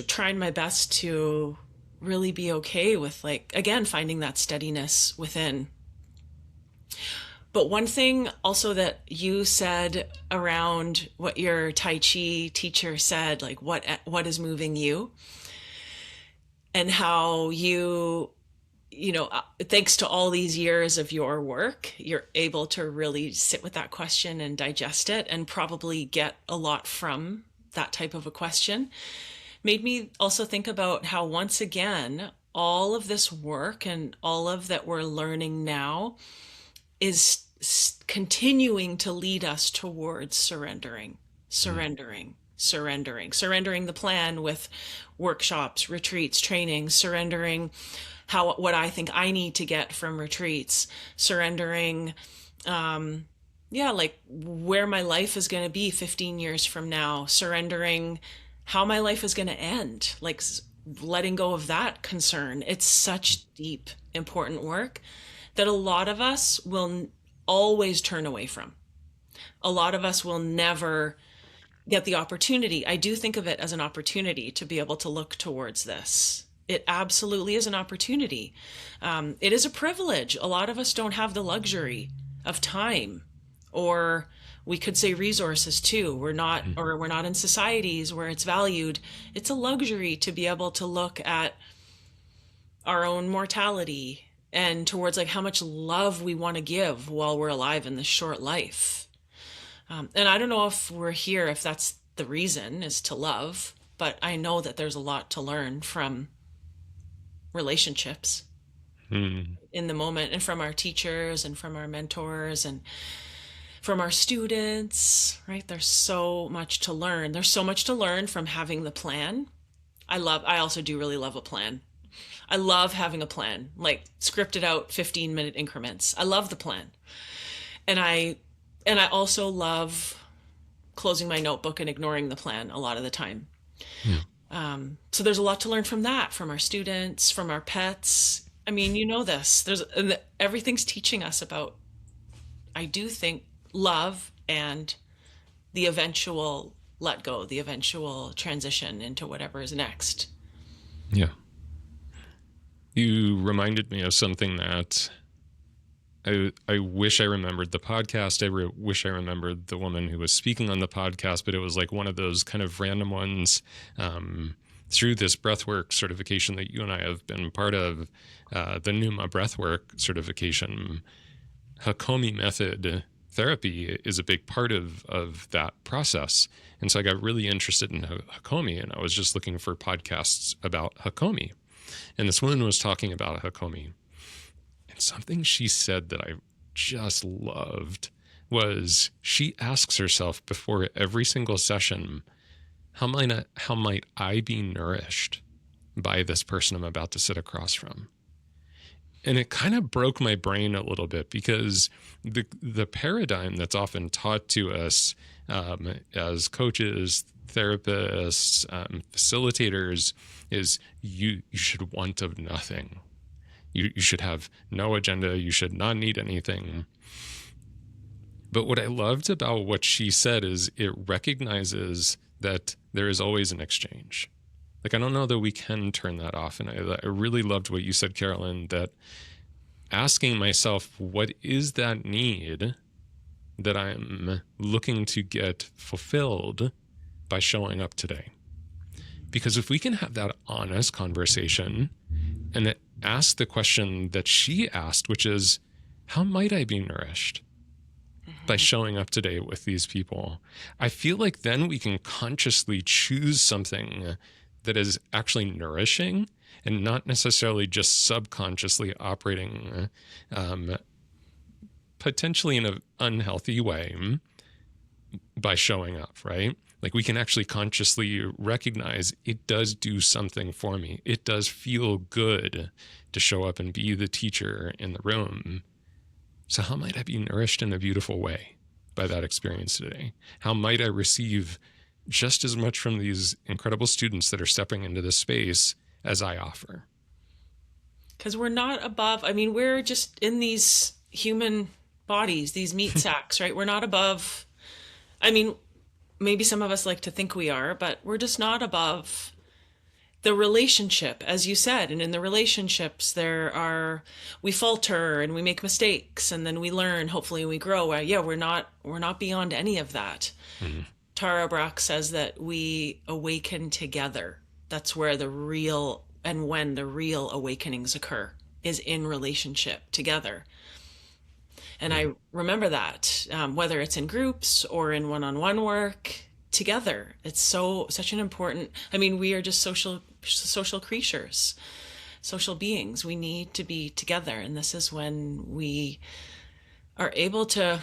trying my best to really be okay with, like, again, finding that steadiness within. But one thing also that you said around what your Tai Chi teacher said, like what is moving you, and how you thanks to all these years of your work, you're able to really sit with that question and digest it and probably get a lot from that type of a question, made me also think about how, once again, all of this work and all of that we're learning now is continuing to lead us towards surrendering the plan with workshops, retreats, trainings, surrendering what I think I need to get from retreats, surrendering, like where my life is going to be 15 years from now, surrendering how my life is going to end, like letting go of that concern. It's such deep, important work that a lot of us will always turn away from. A lot of us will never get the opportunity. I do think of it as an opportunity to be able to look towards this. It absolutely is an opportunity. It is a privilege. A lot of us don't have the luxury of time, or we could say resources too. We're not in societies where it's valued. It's a luxury to be able to look at our own mortality and towards like how much love we want to give while we're alive in this short life. And I don't know if we're here, if that's the reason is to love, but I know that there's a lot to learn from relationships in the moment, and from our teachers and from our mentors and from our students, right? There's so much to learn. There's so much to learn from having the plan. I also do really love a plan. I love having a plan, like scripted out 15-minute increments. I love the plan. And I also love closing my notebook and ignoring the plan a lot of the time. So there's a lot to learn from that, from our students, from our pets. I mean, you know this. Everything's teaching us about, I do think, love and the eventual let go, the eventual transition into whatever is next. Yeah. You reminded me of something that I wish I remembered the podcast. I wish I remembered the woman who was speaking on the podcast, but it was like one of those kind of random ones through this breathwork certification that you and I have been part of, the Pneuma breathwork certification. Hakomi method therapy is a big part of that process. And so I got really interested in Hakomi, and I was just looking for podcasts about Hakomi. And this woman was talking about Hakomi. And something she said that I just loved was she asks herself before every single session, how might I be nourished by this person I'm about to sit across from? And it kind of broke my brain a little bit, because the paradigm that's often taught to us as coaches, therapists, facilitators is you should want of nothing. You should have no agenda. You should not need anything. But what I loved about what she said is it recognizes that there is always an exchange. Like, I don't know that we can turn that off. And I really loved what you said, Carolyn, that asking myself, what is that need that I'm looking to get fulfilled by showing up today? Because if we can have that honest conversation and ask the question that she asked, which is, how might I be nourished by showing up today with these people? I feel like then we can consciously choose something that is actually nourishing and not necessarily just subconsciously operating potentially in an unhealthy way by showing up, right? Like, we can actually consciously recognize it does do something for me. It does feel good to show up and be the teacher in the room. So how might I be nourished in a beautiful way by that experience today? How might I receive just as much from these incredible students that are stepping into this space as I offer? Because we're not above, I mean, we're just in these human bodies, these meat sacks, right? We're not above, I mean, maybe some of us like to think we are, but we're just not above the relationship, as you said. And in the relationships, we falter and we make mistakes, and then we learn, hopefully we grow. We're not beyond any of that. Mm-hmm. Tara Brach says that we awaken together. That's where when the real awakenings occur, is in relationship together. And I remember that, whether it's in groups or in one-on-one work, together. It's such an important, I mean, we are just social creatures, social beings. We need to be together. And this is when we are able to,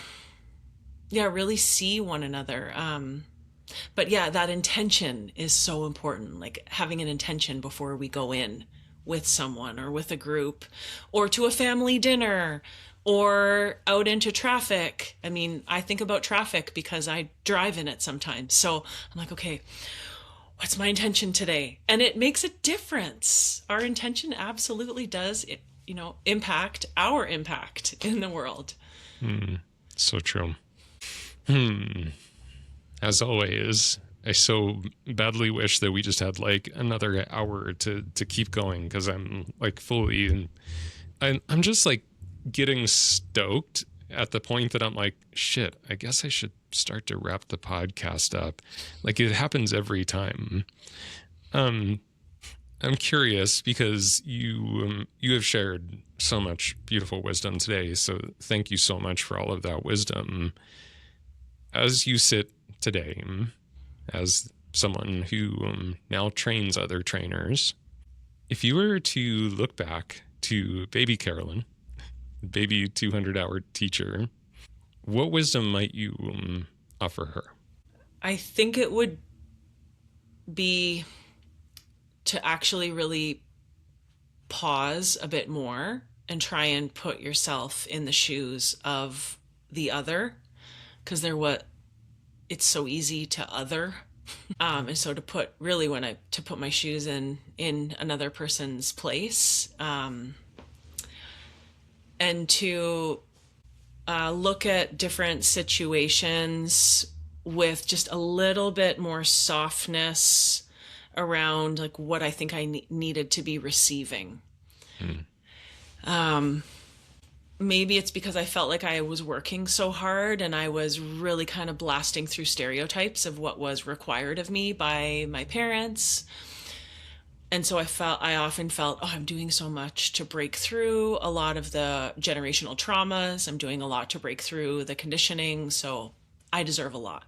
really see one another. But that intention is so important, like having an intention before we go in with someone or with a group or to a family dinner or out into traffic. I mean, I think about traffic because I drive in it sometimes. So I'm like, okay, what's my intention today? And it makes a difference. Our intention absolutely does, impact our impact in the world. So true. as always, I so badly wish that we just had like another hour to keep going, because I'm like fully, and I'm just like getting stoked at the point that I'm like, shit, I guess I should start to wrap the podcast up. Like, it happens every time. I'm curious, because you have shared so much beautiful wisdom today. So thank you so much for all of that wisdom. As you sit today, as someone who now trains other trainers, if you were to look back to baby Carolyn, baby 200-hour teacher, what wisdom might you offer her? I think it would be to actually really pause a bit more and try and put yourself in the shoes of the other, because it's so easy to other. And so to put my shoes in another person's place, and to look at different situations with just a little bit more softness around like what I think I needed to be receiving. Maybe it's because I felt like I was working so hard and I was really kind of blasting through stereotypes of what was required of me by my parents. And so I often felt, oh, I'm doing so much to break through a lot of the generational traumas. I'm doing a lot to break through the conditioning. So I deserve a lot.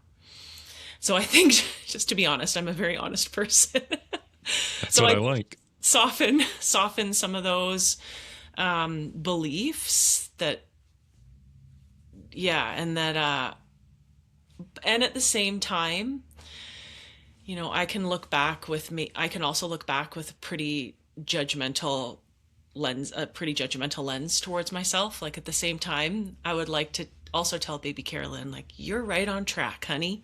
So I think, just to be honest, I'm a very honest person. That's so what I like. Soften some of those beliefs that, and that, and at the same time, I can also look back with a pretty judgmental lens towards myself. Like, at the same time, I would like to also tell baby Carolyn, like, you're right on track, honey.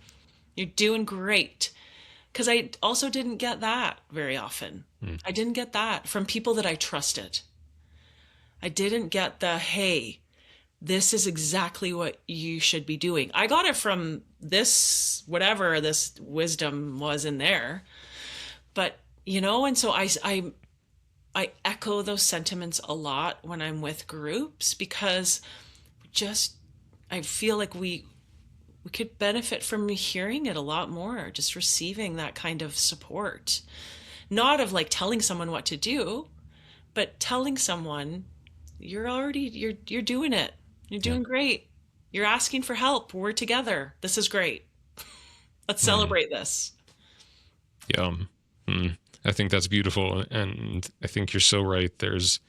You're doing great. Because I also didn't get that very often. I didn't get that from people that I trusted. I didn't get the, hey, this is exactly what you should be doing. I got it from this, whatever this wisdom was in there. But, and so I echo those sentiments a lot when I'm with groups, because I feel like we could benefit from hearing it a lot more, just receiving that kind of support. Not of like telling someone what to do, but telling someone, you're doing it. You're doing great. You're asking for help. We're together. This is great. Let's celebrate this. Yeah. I think that's beautiful. And I think you're so right. There's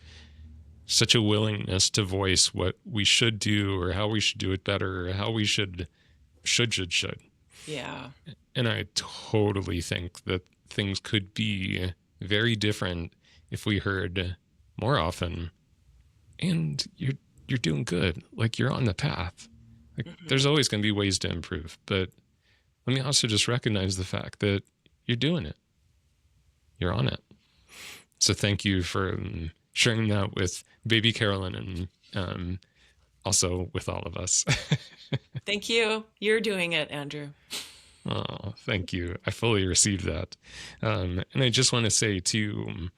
such a willingness to voice what we should do, or how we should do it better, or how we should. Yeah. And I totally think that things could be very different if we heard more often, and you're doing good. Like, you're on the path. Like, there's always going to be ways to improve, but let me also just recognize the fact that you're doing it. You're on it. So thank you for sharing that with baby Carolyn, and also with all of us. Thank you. You're doing it, Andrew. Oh, thank you. I fully received that. And I just want to say too,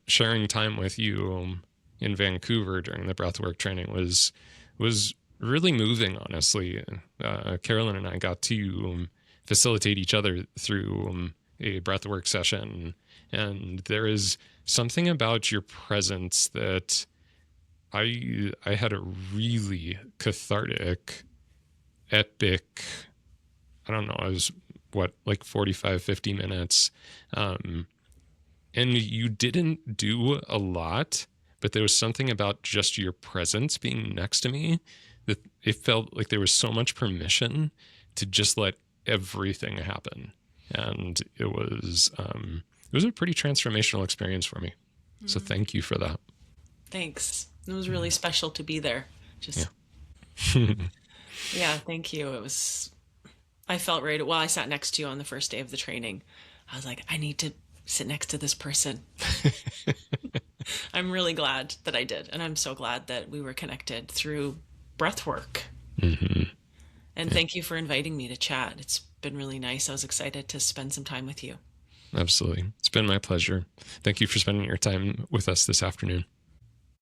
sharing time with you in Vancouver during the breathwork training was really moving, honestly. Carolyn and I got to facilitate each other through a breathwork session. And there is something about your presence that I had a really cathartic, epic, I don't know, it was like 45, 50 minutes. And you didn't do a lot, but there was something about just your presence being next to me that it felt like there was so much permission to just let everything happen. And it was a pretty transformational experience for me. So thank you for that. Thanks. It was really special to be there. Yeah, thank you. I felt I sat next to you on the first day of the training. I was like, I need to sit next to this person. I'm really glad that I did. And I'm so glad that we were connected through breath work. And thank you for inviting me to chat. It's been really nice. I was excited to spend some time with you. Absolutely. It's been my pleasure. Thank you for spending your time with us this afternoon.